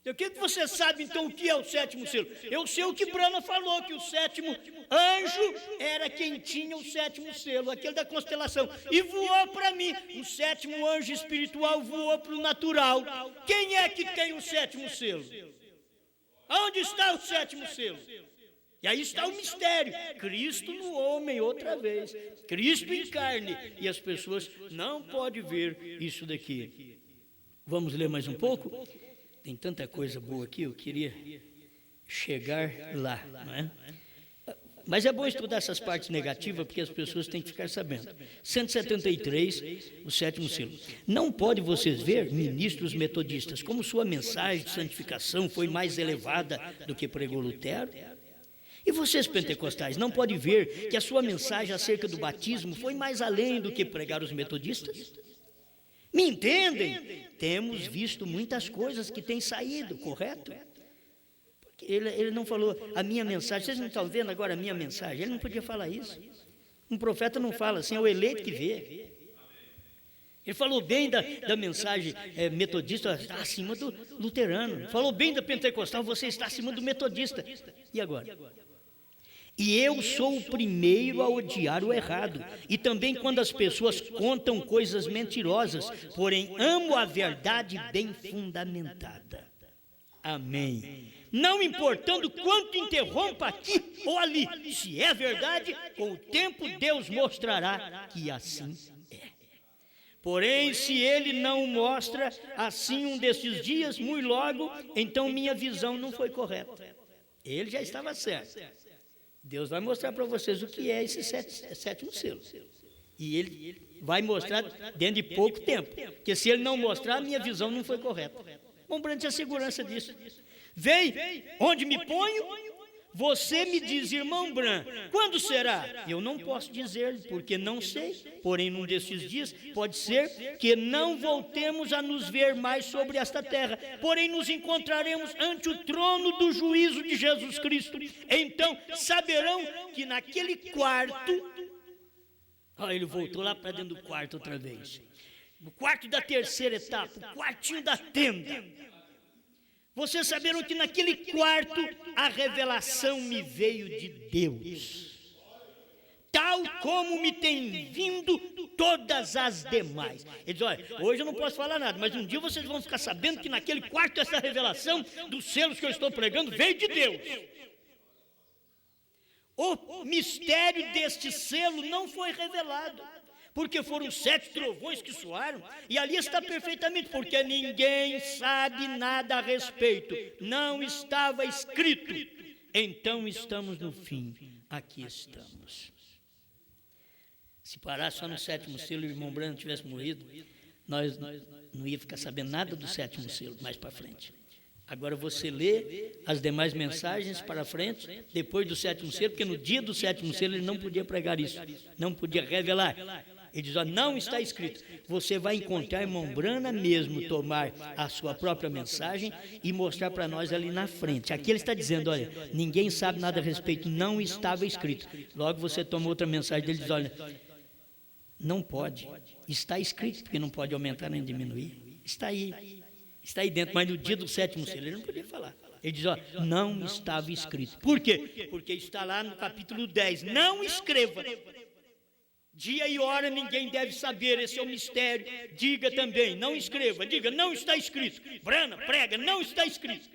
O que você sabe então o que é o sétimo selo? Eu sei o que Brana falou, que o sétimo anjo era quem tinha o sétimo selo, aquele da constelação, e voou para mim. O sétimo anjo espiritual voou para o natural. Quem é que tem o sétimo selo? Onde está o sétimo selo? E aí está o mistério, Cristo no homem outra vez, Cristo em carne, e as pessoas não podem ver isso daqui. Vamos ler mais um pouco? Tem tanta coisa boa aqui, eu queria chegar lá, não é? Mas é bom estudar essas partes negativas, porque as pessoas têm que ficar sabendo. 173, o sétimo selo. Não pode vocês ver, ministros metodistas, como sua mensagem de santificação foi mais elevada do que pregou Lutero? E vocês pentecostais, não podem ver que a sua mensagem acerca do batismo foi mais além do que pregar os metodistas? Me entendem? Temos visto muitas coisas que têm saído, correto? Ele não falou a minha mensagem. Vocês não estão vendo agora a minha mensagem? Ele não podia falar isso. Um profeta não fala assim, é o eleito que vê. Ele falou bem da mensagem metodista, está acima do luterano. Falou bem da pentecostal, você está acima do metodista. E agora? E eu sou o primeiro a odiar o errado, e também quando as pessoas contam coisas mentirosas, porém amo a verdade bem fundamentada. Amém. Não importando quanto interrompa aqui ou ali, se é verdade, com o tempo Deus mostrará que assim é. Porém, se ele não mostra assim um desses dias, muito logo, então minha visão não foi correta. Ele já estava certo. Deus vai mostrar para vocês o que é esse sétimo selo. E ele vai mostrar dentro de pouco tempo. Porque se ele não mostrar, a minha visão não foi correta. Bom, Brant, a segurança disso. Vem, onde me ponho, você me diz, irmão Bran, quando será? Eu não posso dizer, porque não sei. Porém, num desses dias, pode ser que não voltemos a nos ver mais sobre esta terra. Porém, nos encontraremos ante o trono do juízo de Jesus Cristo. Então, saberão que naquele quarto... ele voltou lá para dentro do quarto outra vez. No quarto da terceira etapa, o quartinho da tenda. Vocês saberam que naquele quarto a revelação me veio de Deus, tal como me tem vindo todas as demais. Ele diz, olha, hoje eu não posso falar nada, mas um dia vocês vão ficar sabendo que naquele quarto essa revelação dos selos que eu estou pregando veio de Deus. O mistério deste selo não foi revelado, porque foram 7 trovões que soaram, e ali está perfeitamente, porque ninguém sabe nada a respeito, não estava escrito. Então estamos no fim, aqui estamos. Se parar só no 7º selo e o irmão Brando tivesse morrido, nós não ia ficar sabendo nada do 7º selo mais para frente. Agora você lê as demais mensagens para frente, depois do 7º selo, porque no dia do 7º selo ele não podia pregar isso, não podia revelar. Ele diz, não está escrito. Você vai encontrar irmão Brana mesmo tomar a sua própria mensagem e mostrar para nós ali na frente. Aqui ele está dizendo, olha, ninguém sabe nada a respeito, não estava escrito. Logo você toma outra mensagem dele e diz, olha, não pode, está escrito, porque não pode aumentar nem diminuir. Está aí dentro, mas no dia do 7º selo ele não podia falar. Ele diz, não estava escrito. Por quê? Porque está lá no capítulo 10, não escreva. Dia e hora ninguém deve saber, esse é o mistério. Diga também, não escreva, diga, não está escrito. Brana, prega, não está escrito.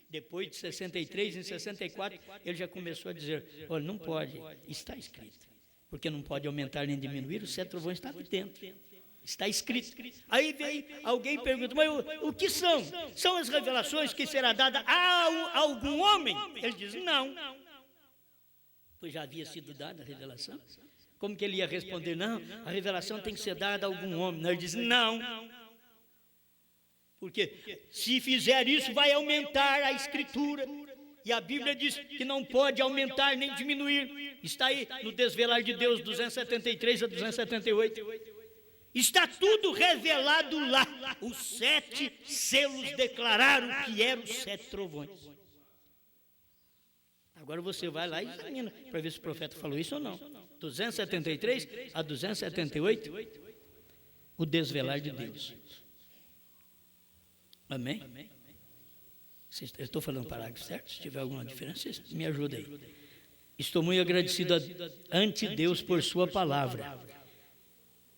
Depois de 63, em 64, ele já começou a dizer, olha, não pode, está escrito. Porque não pode aumentar nem diminuir, o 7 trovões está dentro. Está escrito. Aí vem alguém e pergunta, mas o que são? São as revelações que será dada a algum homem? Ele diz, não. Pois já havia sido dada a revelação. Como que ele ia responder? Não, a revelação tem que ser dada a algum homem. Ele diz, não. Porque se fizer isso, vai aumentar a escritura. E a Bíblia diz que não pode aumentar nem diminuir. Está aí no Desvelar de Deus, 273 a 278. Está tudo revelado lá. Os 7 selos declararam que eram os 7 trovões. Agora você vai lá e examina para ver se o profeta falou isso ou não. 273 a 278, o desvelar de Deus. Amém? Eu estou falando parágrafo certo? Se tiver alguma diferença, me ajuda aí. Estou muito agradecido ante Deus por sua palavra.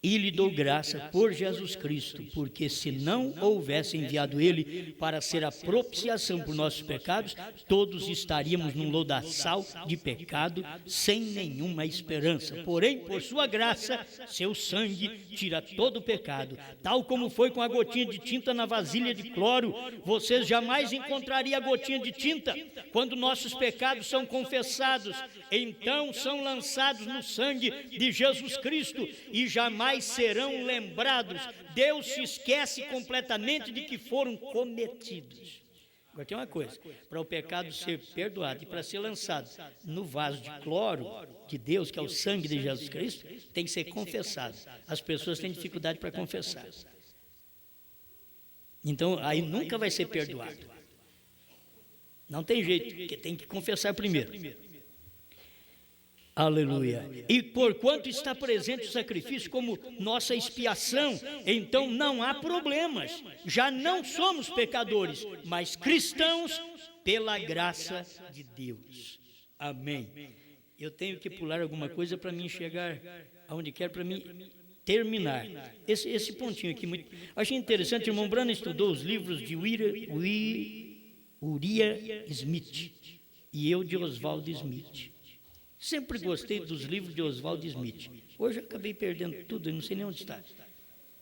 E lhe dou graça por Jesus Cristo, porque se não houvesse enviado Ele para ser a propiciação por nossos pecados, todos estaríamos num lodaçal de pecado, sem nenhuma esperança. Porém, por sua graça, seu sangue tira todo o pecado. Tal como foi com a gotinha de tinta na vasilha de cloro, vocês jamais encontrariam a gotinha de tinta. Quando nossos pecados são confessados, então são lançados no sangue de Jesus Cristo e jamais serão lembrados. Deus se esquece completamente de que foram cometidos. Agora tem uma coisa, para o pecado ser perdoado e para ser lançado no vaso de cloro de Deus, que é o sangue de Jesus Cristo, tem que ser confessado. As pessoas têm dificuldade para confessar. Então aí nunca vai ser perdoado. Não tem jeito, porque tem que confessar primeiro. Aleluia. E porquanto está presente o sacrifício como nossa expiação, então não há problemas. Já não somos pecadores, mas cristãos pela graça de Deus. Amém. Eu tenho que pular alguma coisa para mim chegar aonde quero, para mim terminar. Esse pontinho aqui, muito, achei interessante. O irmão Branham estudou os livros de Uriah Smith e eu de Oswald Smith. Sempre gostei dos livros de Oswald Smith. Hoje eu acabei perdendo tudo, eu não sei nem onde está.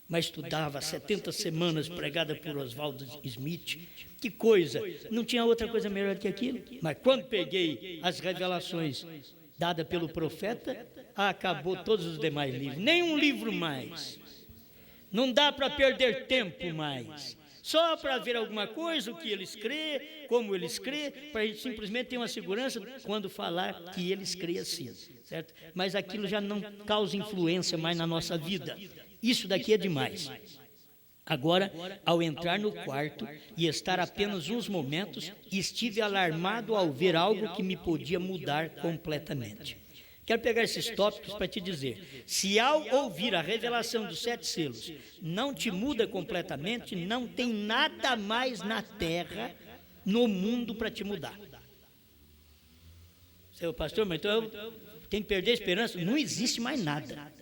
Mas estudava 70 semanas pregada por Oswald Smith. Que coisa! Não tinha outra coisa melhor que aquilo. Mas quando peguei as revelações dadas pelo profeta, acabou todos os demais livros. Nenhum livro mais. Não dá para perder tempo mais. Só para ver alguma coisa, o que eles crê, como eles crê, para a gente simplesmente ter uma segurança quando falar que eles crê assim, certo? Mas aquilo já não causa influência mais na nossa vida. Isso daqui é demais. Agora, ao entrar no quarto e estar apenas uns momentos, estive alarmado ao ver algo que me podia mudar completamente. Quero pegar esses tópicos para te dizer, se ao ouvir a revelação dos 7 selos não te muda completamente, não tem nada mais na terra, no mundo para te mudar. Seu pastor, mas então eu tenho que perder a esperança? Não existe mais nada.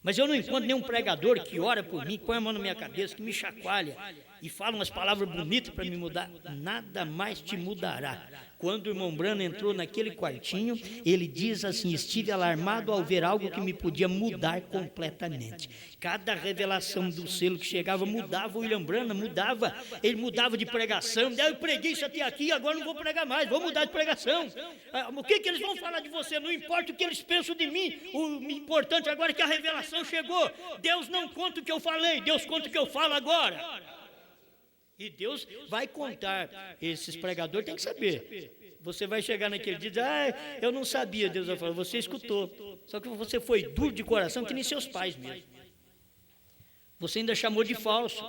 Mas eu não encontro nenhum pregador que ora por mim, põe a mão na minha cabeça, que me chacoalha e fala umas palavras bonitas para me mudar. Nada mais te mudará. Quando o irmão Branham entrou naquele quartinho, ele diz assim, estive alarmado ao ver algo que me podia mudar completamente. Cada revelação do selo que chegava mudava o William Branham, mudava. Ele mudava de pregação. Eu preguei isso até aqui, agora não vou pregar mais, vou mudar de pregação. O que eles vão falar de você? Não importa o que eles pensam de mim. O importante agora é que a revelação chegou. Deus não conta o que eu falei, Deus conta o que eu falo agora. E Deus vai contar. Esses pregadores têm que saber. Você vai chegar naquele dia e dizer, eu não sabia. Deus vai falar, você escutou. Só que você foi duro de coração, que nem seus pais mesmo. Você ainda chamou de falso.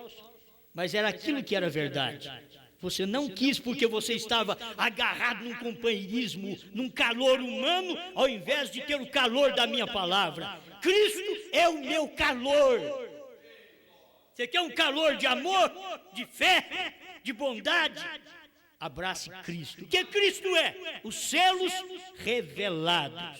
Mas era aquilo que era verdade. Você não quis porque você estava agarrado num companheirismo, num calor humano, ao invés de ter o calor da minha palavra. Cristo é o meu calor. Você quer um calor de amor, de fé, de bondade? Abrace Cristo. O que Cristo é? Os selos revelados.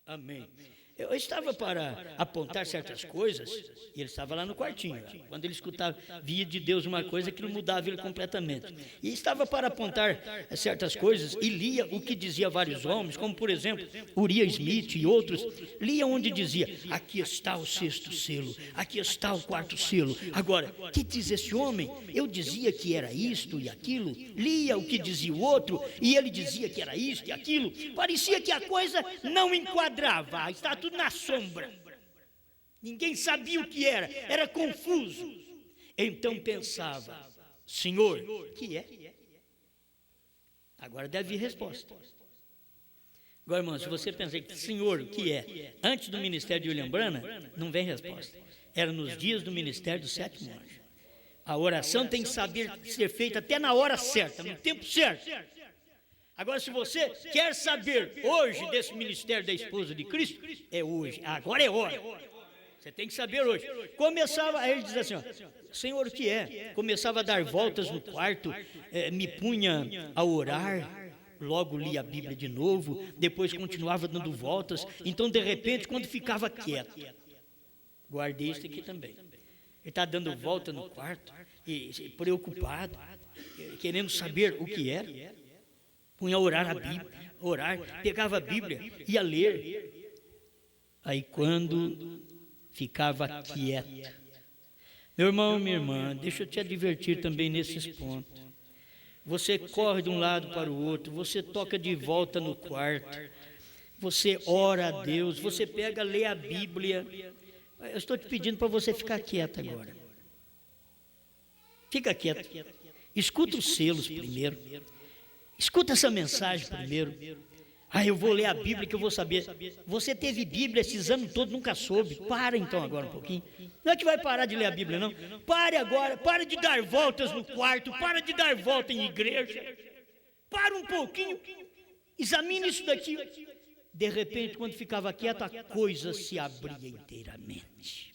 Amém. Eu estava para apontar certas coisas, e ele estava lá no quartinho. Quando ele escutava, via de Deus uma coisa que não mudava ele completamente. E estava para apontar certas coisas, e lia o que dizia vários homens, como por exemplo, Uriah Smith e outros, lia onde dizia, aqui está o 6º selo, aqui está o 4º selo. Agora, o que diz esse homem? Eu dizia que era isto e aquilo, lia o que dizia o outro, e ele dizia que era isto e aquilo. Parecia que a coisa não enquadrava, está tudo na sombra. Ninguém sabia o que era confuso. Então pensava, Senhor, que é? Agora deve vir resposta. Agora, irmão, se você pensar que Senhor, o que é? Antes do ministério de William Branham, não vem resposta. Era nos dias do ministério do 7º anjo. A oração tem que saber ser feita até na hora certa, no tempo certo. Agora, se você quer saber hoje desse ministério da esposa de Cristo, é hoje, agora é hora. Você tem que saber hoje. Começava, aí ele diz assim, ó, Senhor, o que é? Começava a dar voltas no quarto, me punha a orar, logo lia a Bíblia de novo, depois continuava dando voltas. Então, de repente, quando ficava quieto, guardei isso aqui também. Ele está dando volta no quarto, e preocupado, querendo saber o que era. Punha a orar a Bíblia, pegava a Bíblia, ia ler. Aí quando ficava quieto, meu irmão, minha irmã, deixa eu te advertir também nesses pontos. Você corre de um lado para o outro, você toca de volta no quarto, você ora a Deus, você pega, lê a Bíblia. Eu estou te pedindo para você ficar quieto agora. Fica quieto. Escuta os selos primeiro. Escuta essa mensagem primeiro. Eu vou ler a Bíblia que eu vou saber. Você teve Bíblia esses anos todos, nunca soube. Para então agora um pouquinho. Não é que vai parar de ler a Bíblia, não. Pare agora, para de dar voltas no quarto, para de dar volta em igreja. Para um pouquinho, examine isso daqui. De repente, quando ficava quieto, a coisa se abria inteiramente.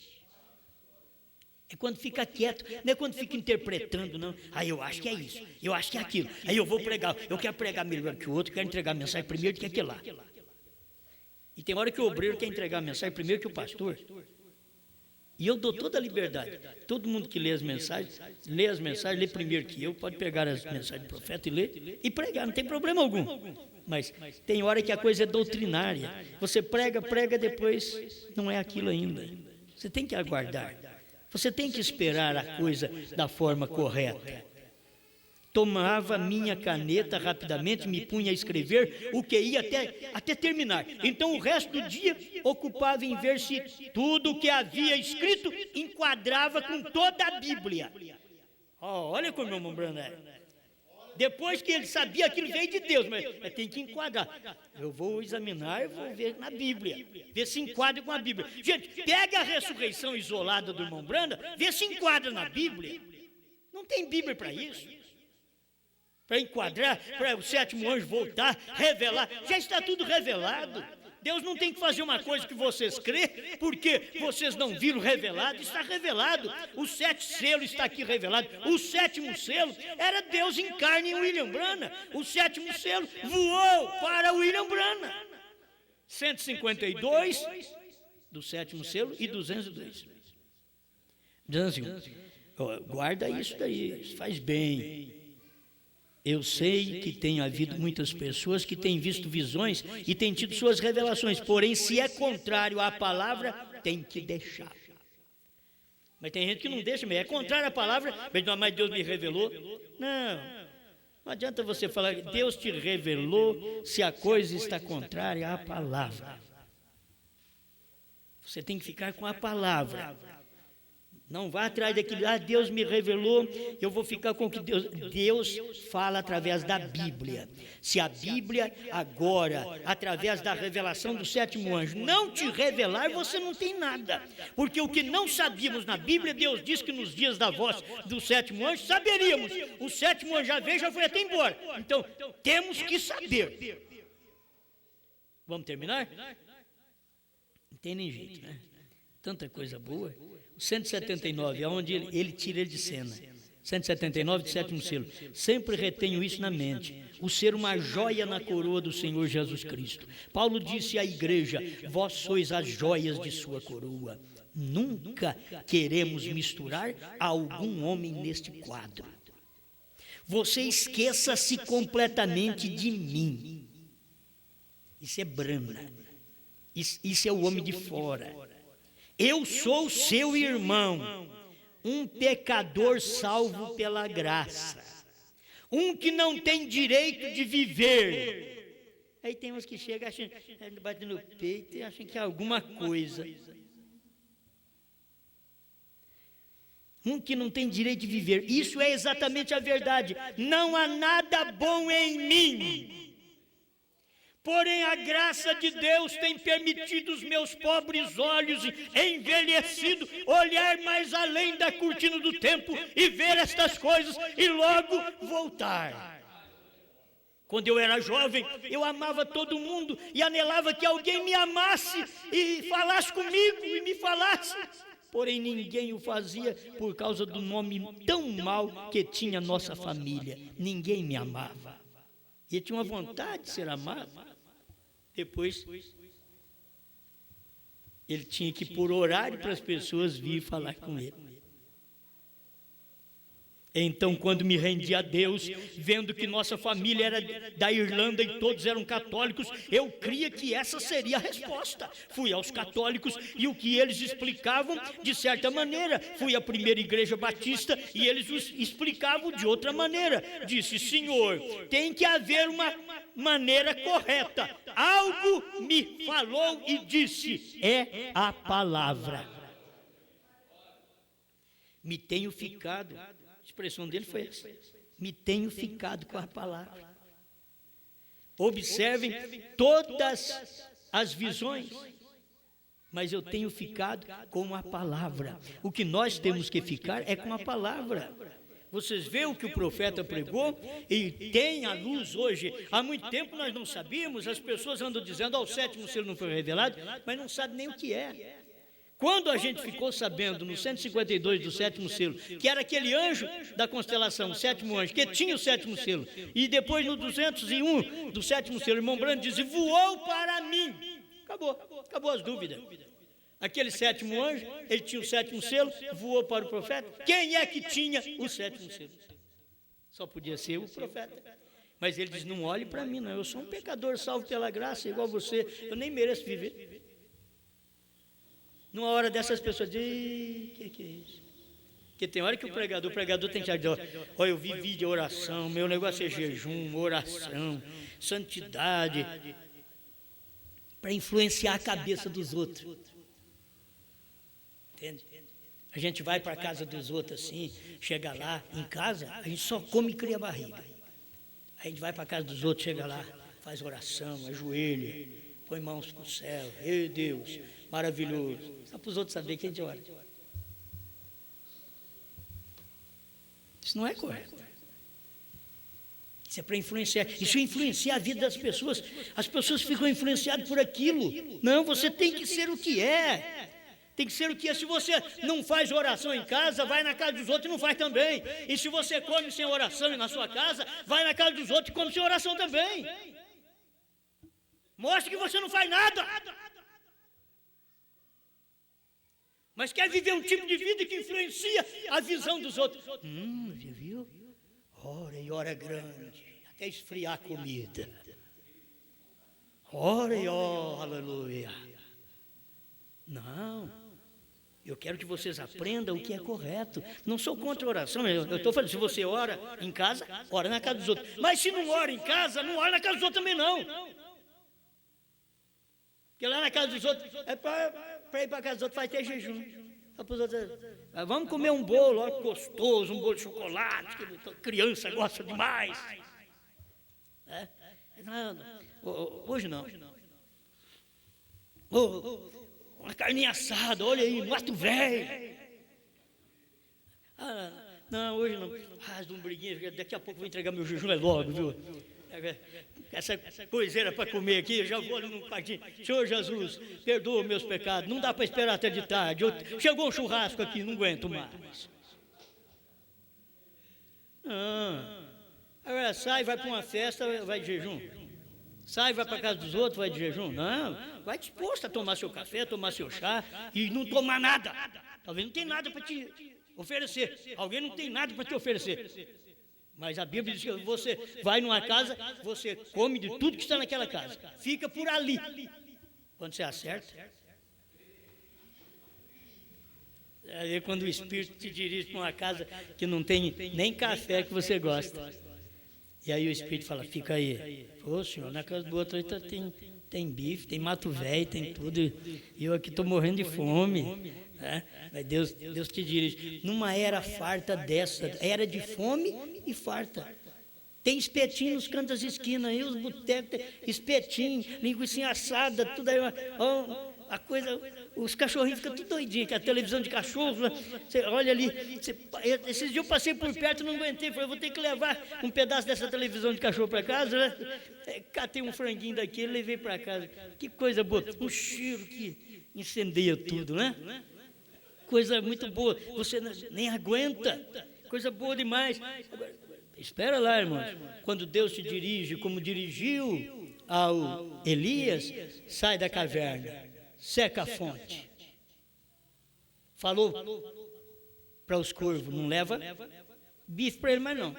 É quando fica quieto, não é quando fica interpretando, não. Eu acho que é isso, eu acho que é aquilo. Aí eu vou pregar, eu quero pregar melhor que o outro, quero entregar a mensagem primeiro que aquele lá. E tem hora que o obreiro quer entregar a mensagem primeiro que o pastor. E eu dou toda a liberdade. Todo mundo que lê as mensagens, lê primeiro que eu, pode pegar as mensagens do profeta e ler e pregar, não tem problema algum. Mas tem hora que a coisa é doutrinária. Você prega, depois não é aquilo ainda. Você tem que aguardar. Você tem que esperar a coisa da forma correta. Tomava minha caneta rapidamente, me punha a escrever o que ia até terminar. Então o resto do dia ocupava em ver se tudo o que havia escrito enquadrava com toda a Bíblia. Olha como o irmão Branham é. Depois que ele sabia aquilo veio de Deus, mas tem que enquadrar. Eu vou examinar, eu vou ver na Bíblia, ver se enquadra com a Bíblia. Gente, pega a ressurreição isolada do irmão Branham, vê se enquadra na Bíblia. Não tem Bíblia para isso. Para enquadrar, para o sétimo anjo voltar, revelar, já está tudo revelado. Deus não tem que fazer uma coisa que vocês crê, porque vocês não viram revelado, está revelado. O 7 selo está aqui revelado. O 7º selo era Deus em carne em William Branham. O 7º selo voou para William Branham. 152 do 7º selo e 202. 201. Guarda isso daí, isso faz bem. Eu sei que tem havido muitas pessoas que têm visto visões e têm tido suas revelações, porém, se é contrário à palavra, tem que deixar. Mas tem gente que não deixa mesmo, é contrário à palavra, mas Deus me revelou. Não adianta você falar que Deus te revelou se a coisa está contrária à palavra. Você tem que ficar com a palavra. Não vá atrás daquilo, Deus me revelou, eu vou ficar com o que Deus fala através da Bíblia. Se a Bíblia agora, através da revelação do 7º anjo, não te revelar, você não tem nada. Porque o que não sabíamos na Bíblia, Deus diz que nos dias da voz do 7º anjo, saberíamos. O 7º anjo já veio, já foi até embora. Então, temos que saber. Vamos terminar? Não tem nem jeito, né? Tanta coisa boa. 179, aonde ele tira ele de cena. 179 de 7º selo. Sempre retenho isso na mente. O ser uma joia na coroa do Senhor Jesus Cristo. Paulo disse à igreja: vós sois as joias de sua coroa. Nunca queremos misturar algum homem neste quadro. Você esqueça-se completamente de mim. Isso é Branham. Isso é o homem de fora. Eu sou seu irmão, um pecador salvo pela graça, um que não tem direito de viver. Aí tem uns que chegam achando, batendo no peito e acham que é alguma coisa. Um que não tem direito de viver. Isso é exatamente a verdade. Não há nada bom em mim. Porém, a graça de Deus tem permitido os meus pobres olhos envelhecidos olhar mais além da cortina do tempo e ver estas coisas e logo voltar. Quando eu era jovem, eu amava todo mundo e anelava que alguém me amasse e falasse comigo e me falasse. Porém, ninguém o fazia por causa do nome tão mau que tinha nossa família. Ninguém me amava. E eu tinha uma vontade de ser amado. Depois, ele tinha que pôr horário para as pessoas virem falar com ele. Então, quando me rendi a Deus, vendo que nossa família era da Irlanda e todos eram católicos, eu cria que essa seria a resposta. Fui aos católicos e o que eles explicavam, de certa maneira, fui à primeira igreja batista e eles explicavam de outra maneira. Disse: Senhor, tem que haver uma maneira correta. Algo me falou e disse: é a palavra. Me tenho ficado. A expressão dele foi essa: me tenho ficado com a palavra. Observem todas as visões, mas eu tenho ficado com a palavra. O que nós temos que ficar é com a palavra. Vocês veem o que o profeta pregou e tem a luz hoje. Há muito tempo nós não sabíamos, as pessoas andam dizendo: o sétimo selo não foi revelado, mas não sabem nem o que é. Quando a gente ficou sabendo, no 152 do sétimo selo, que era aquele anjo da constelação, o sétimo anjo, que tinha o sétimo selo, e depois no 201 do sétimo selo, o irmão Brando diz: voou para mim. Acabou as dúvidas. Aquele sétimo anjo, ele tinha o sétimo selo, voou para o profeta. Quem é que tinha o sétimo selo? Só podia ser o profeta. Mas ele diz: não olhe para mim, não, eu sou um pecador salvo pela graça, igual você, eu nem mereço viver. Numa hora dessas pessoas dizem: que é isso? Porque tem hora que o pregador tem que dizer: olha, eu vivi de oração, meu negócio é jejum, oração, santidade, para influenciar a cabeça dos outros. Entende? A gente vai para a casa dos outros assim, chega lá, em casa, a gente só come e cria barriga. A gente vai para a casa dos outros, chega lá, faz oração, ajoelha, põe mãos para o céu. Ei, Deus, maravilhoso. Só para os outros saberem que a gente ora. Isso não é correto. Isso é para influenciar. Isso influencia a vida das pessoas. As pessoas ficam influenciadas por aquilo. Não, você tem que ser o que é. Tem que ser o que é. Se você não faz oração em casa, vai na casa dos outros e não faz também. E se você come sem oração na sua casa, vai na casa dos outros e come sem oração também. Mostre que você não faz nada. Mas quer viver um tipo de vida que influencia a visão dos outros. Você viu? Ora e ora grande, até esfriar a comida. Ora e aleluia. Não, eu quero que vocês aprendam o que é correto. Não sou contra a oração, eu estou falando: se você ora em casa, ora na casa dos outros. Mas se não ora em casa, não ora na casa dos outros também não. Porque lá na casa dos outros, é para ir para a casa dos outros, vai ter jejum. Vamos comer um bolo, ó, gostoso, um bolo de chocolate, que criança gosta demais. Não, hoje não. Uma carninha assada, olha aí, mato velho. Não, hoje não. As lombriguinhas, daqui a pouco vou entregar meu jejum, é logo, viu? Essa coiseira para comer aqui, eu já vou ali no quartinho. Senhor Jesus, perdoa meus pecados, não dá para esperar até de tarde. Chegou um churrasco aqui, não aguento mais. Agora sai, vai para uma festa, vai de jejum. Sai, vai para a casa dos outros, vai de jejum. Não, vai disposto a tomar seu café, tomar seu chá e não tomar nada. Talvez não tenha nada para te oferecer. Alguém não tem nada para te oferecer. Mas a Bíblia diz que você vai numa casa, você come de tudo que está naquela casa. Fica por ali. Quando você acerta, aí quando o Espírito te dirige para uma casa que não tem nem café que você gosta. E aí o Espírito fala: fica aí. Ô senhor, na casa do outro aí tem bife, tem mato velho, tem tudo. E eu aqui estou morrendo de fome. Mas Deus te dirige. Numa era farta dessa, era de fome e farta. Tem espetinho nos cantos das esquinas aí, os botecos, espetinho, linguiça assada, tudo aí. a coisa, os cachorrinhos ficam tudo doidinhos, que a televisão de cachorro, você olha ali, esses dias eu passei por perto e não aguentei, falei, vou ter que levar um pedaço dessa televisão de cachorro para casa, né? Catei um franguinho daqui e levei para casa. Que coisa boa, um cheiro que incendeia tudo, né? Coisa muito boa, você nem aguenta, coisa boa demais. Agora, espera lá, irmãos, quando Deus te dirige, como dirigiu ao Elias, sai da caverna, seca a fonte. Falou para os corvos, não leva bife para ele mais não,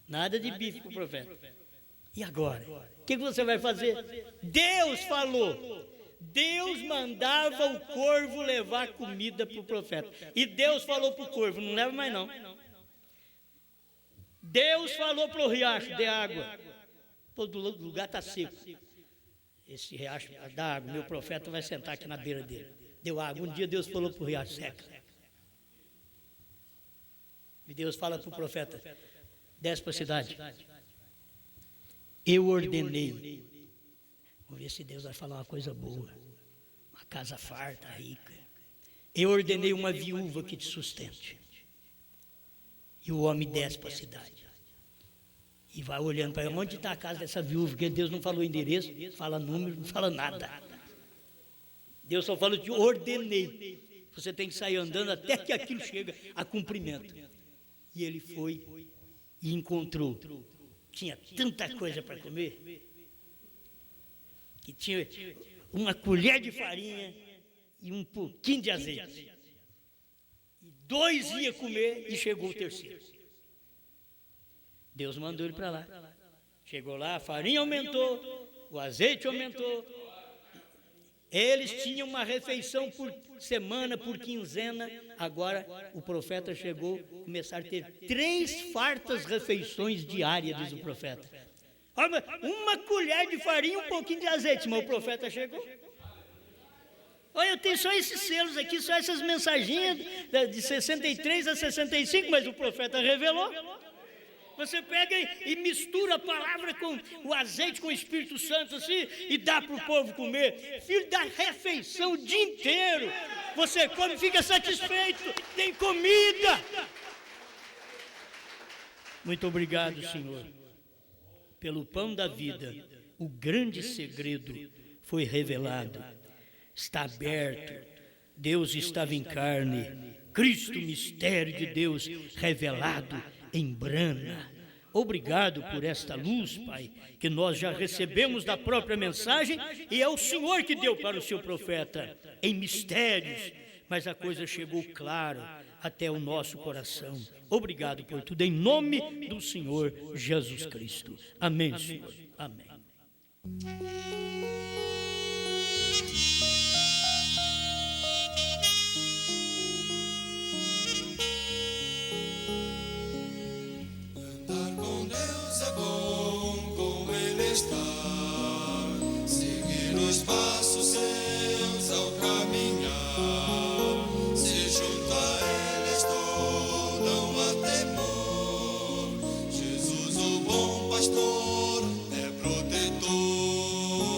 nada de bife para o profeta. E agora, o que você vai fazer? Deus falou. Deus mandava o corvo levar comida para o profeta. E Deus falou para o corvo, não leva mais não. Deus falou para o riacho, dê água. Todo lugar está seco. Esse riacho dá água, meu profeta vai sentar aqui na beira dele. Deu água. Um dia Deus falou para o riacho, seca. E Deus fala para o profeta, desce para a cidade. Eu ordenei. Vamos ver se Deus vai falar uma coisa boa. Uma casa farta, rica. Eu ordenei uma viúva que te sustente. E o homem desce para a cidade. E vai olhando para onde está a casa dessa viúva, porque Deus não falou endereço, fala número, não fala nada. Deus só fala de ordenei. Você tem que sair andando até que aquilo chega a cumprimento. E ele foi e encontrou. Tinha tanta coisa para comer, que tinha uma colher de farinha e um pouquinho de azeite. E 2 iam comer e chegou o terceiro. Deus mandou ele para lá. Chegou lá, a farinha aumentou, o azeite aumentou. Eles tinham uma refeição por semana, por quinzena. Agora o profeta chegou, começaram a ter 3 fartas refeições diárias, diz o profeta. Uma colher de farinha e um pouquinho de azeite, mas o profeta chegou. Olha, eu tenho só esses selos aqui, só essas mensagens de 63 a 65, mas o profeta revelou. Você pega e mistura a palavra com o azeite, com o Espírito Santo assim, e dá para o povo comer. Filho, dá refeição o dia inteiro. Você come e fica satisfeito, tem comida. Muito obrigado, Senhor, pelo pão da vida. O grande segredo foi revelado. Está aberto. Deus estava em carne. Cristo, mistério de Deus revelado em brana. Obrigado por esta luz, Pai, que nós já recebemos da própria mensagem, e é o Senhor que deu para o seu profeta em mistérios, mas a coisa chegou claro até o nosso coração. Obrigado por tudo, em nome do Senhor Jesus Cristo. Amém, Senhor. Amém. Seguir os passos seus ao caminhar, se junto a ele estou, não há temor. Jesus, o bom pastor, é protetor.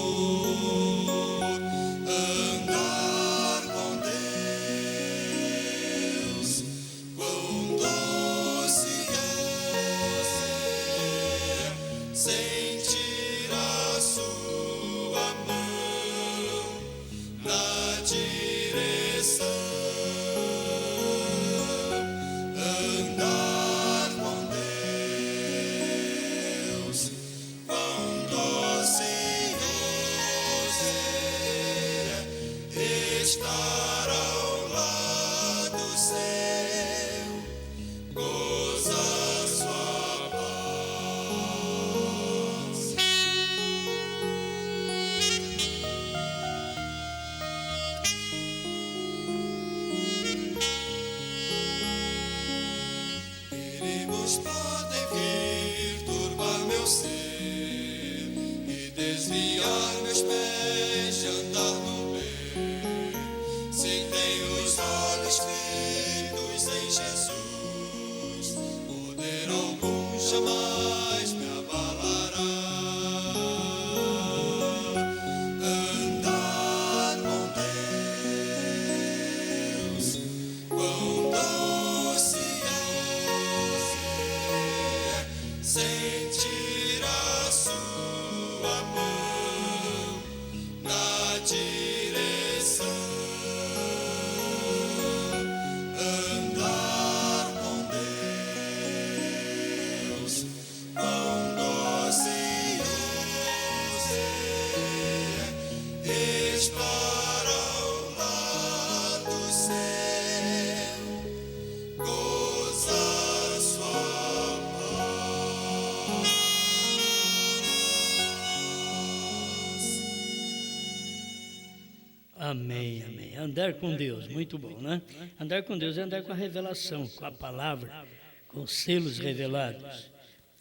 Amém, amém. Andar com Deus, muito bom, né? Andar com Deus é andar com a revelação, com a palavra, com os selos revelados.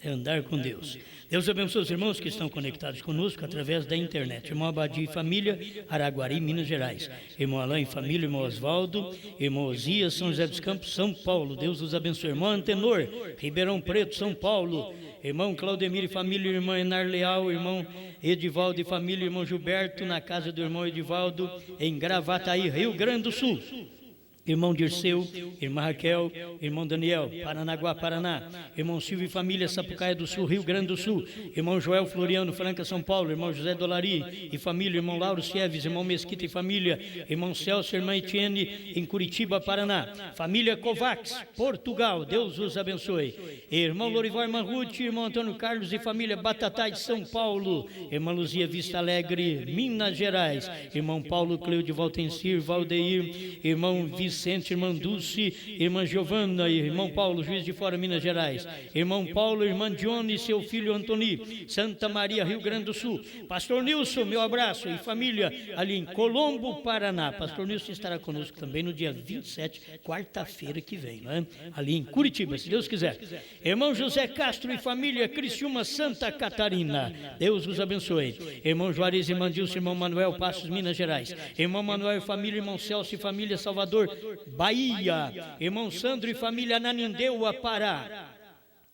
É andar com Deus. Deus abençoe os irmãos que estão conectados conosco através da internet. Irmão Abadi e família, Araguari, Minas Gerais. Irmão Alain e família, irmão Osvaldo, irmão Osias, São José dos Campos, São Paulo. Deus os abençoe. Irmão Antenor, Ribeirão Preto, São Paulo. Irmão Claudemir e família, irmão Enar Leal, irmão Edivaldo e família, irmão Gilberto, na casa do irmão Edivaldo, em Gravataí, Rio Grande do Sul. Irmão Dirceu, irmã Raquel, irmão Daniel, Paranaguá, Paraná, irmão Silvio e família, Sapucaia do Sul, Rio Grande do Sul, irmão Joel Floriano, Franca, São Paulo, irmão José Dolari e família, irmão Lauro Sieves, irmão Mesquita e família, irmão Celso, irmã Etienne, em Curitiba, Paraná, família Kovacs, Portugal, Deus os abençoe, irmão Lorival, irmã Ruth, irmão Antônio Carlos e família, Batatai de São Paulo, irmã Luzia Vista Alegre, Minas Gerais, irmão Paulo Cleude Valtencir, Valdeir, irmão Vicente, irmã Dulce, irmã Giovana, irmão Paulo, Juiz de Fora, Minas Gerais, irmão Paulo, irmã Dione, seu filho Antoni, Santa Maria, Rio Grande do Sul, pastor Nilson, meu abraço, e família ali em Colombo, Paraná. Pastor Nilson estará conosco também no dia 27, quarta-feira que vem, né? Ali em Curitiba, se Deus quiser. Irmão José Castro e família, Criciúma, Santa Catarina, Deus os abençoe. Irmão Juarez e Mandilson, irmão Manuel, Passos, Minas Gerais, irmão Manuel e família, irmão Celso e família, Salvador, Bahia, irmão Sandro e família, Nanindeua, Pará,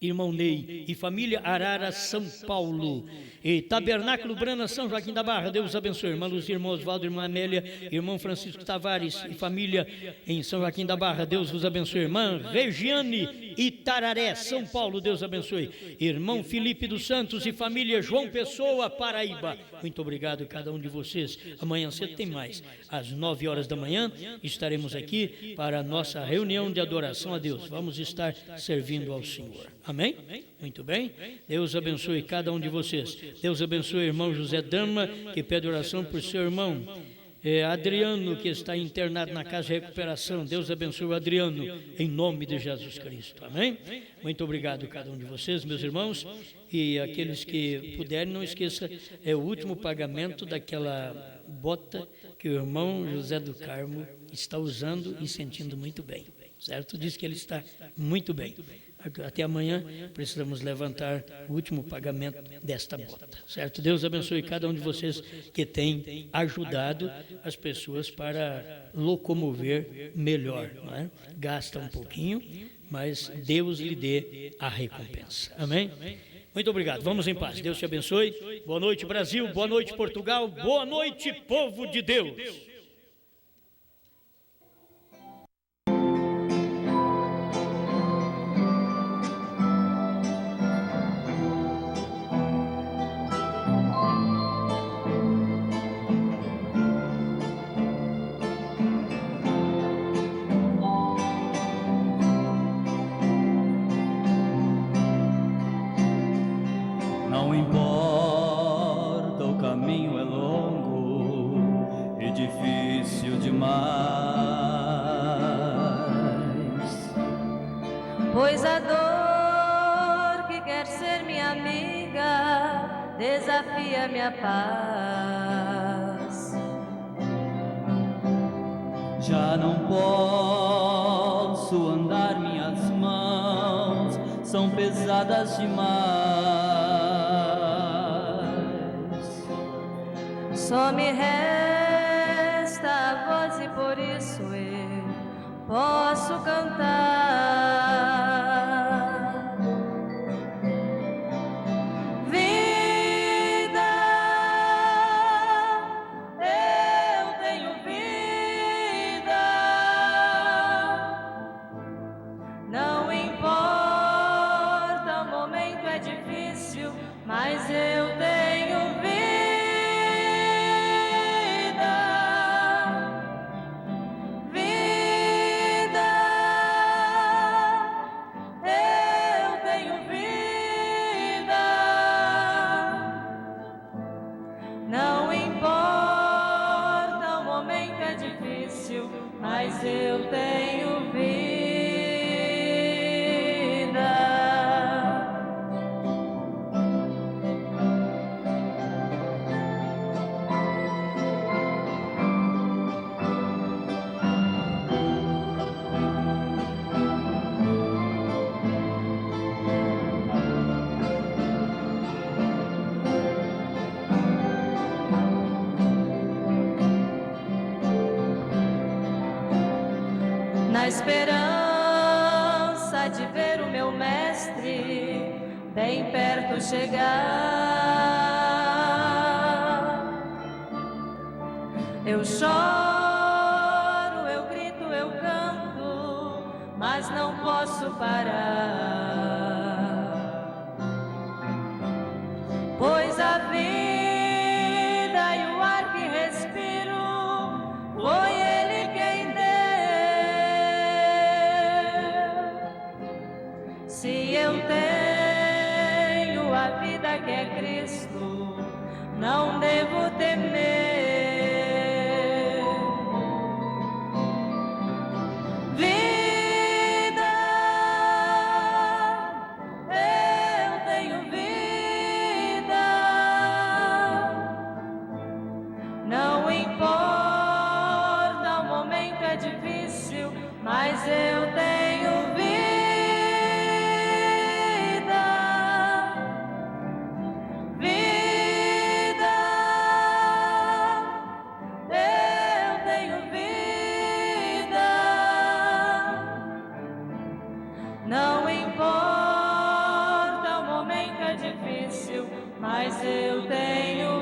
irmão Ney e família, Arara, São Paulo, e Tabernáculo Brana, São Joaquim da Barra, Deus abençoe. Irmã Luzia, irmão Osvaldo, irmã Amélia, irmão Francisco Tavares e família em São Joaquim da Barra, Deus vos abençoe. Irmã Regiane, Itararé, São Paulo, Deus abençoe. Irmão Felipe dos Santos e família, João Pessoa, Paraíba. Muito obrigado a cada um de vocês. Amanhã cedo tem mais. Às 9 horas da manhã estaremos aqui para a nossa reunião de adoração a Deus. Vamos estar servindo ao Senhor. Amém? Muito bem. Deus abençoe cada um de vocês. Deus abençoe o irmão José Dama, que pede oração por seu irmão Adriano, que está internado na casa de recuperação. Deus abençoe o Adriano, em nome de Jesus Cristo. Amém? Muito obrigado a cada um de vocês, meus irmãos. E aqueles que puderem, não esqueça, é o último pagamento daquela bota que o irmão José do Carmo está usando e sentindo muito bem. Certo? Diz que ele está muito bem. Até amanhã precisamos levantar o último pagamento desta bota, certo? Deus abençoe cada um de vocês que tem ajudado as pessoas para locomover melhor, não é? Gasta um pouquinho, mas Deus lhe dê a recompensa. Amém? Muito obrigado. Vamos em paz. Deus te abençoe. Boa noite, Brasil. Boa noite, Portugal. Boa noite, povo de Deus. Não importa, o caminho é longo e difícil demais, pois a dor que quer ser minha amiga desafia minha paz. já não posso andar, minhas mãos são pesadas demais. Só me resta a voz e por isso eu posso cantar. Vida, eu tenho vida. Não importa, o momento é difícil, mas eu tenho vida. Mas eu tenho vida. esperança de ver o meu mestre bem perto chegar. Eu choro, eu grito, eu canto, mas não posso parar, pois a vida e o ar que respiro foi Ele quem deu. Se eu tenho a vida que é Cristo, não devo temer. Vida, eu tenho vida. Não importa, o momento é difícil, mas eu tenho vida. Vida, eu tenho vida. Não importa, o momento é difícil, mas eu tenho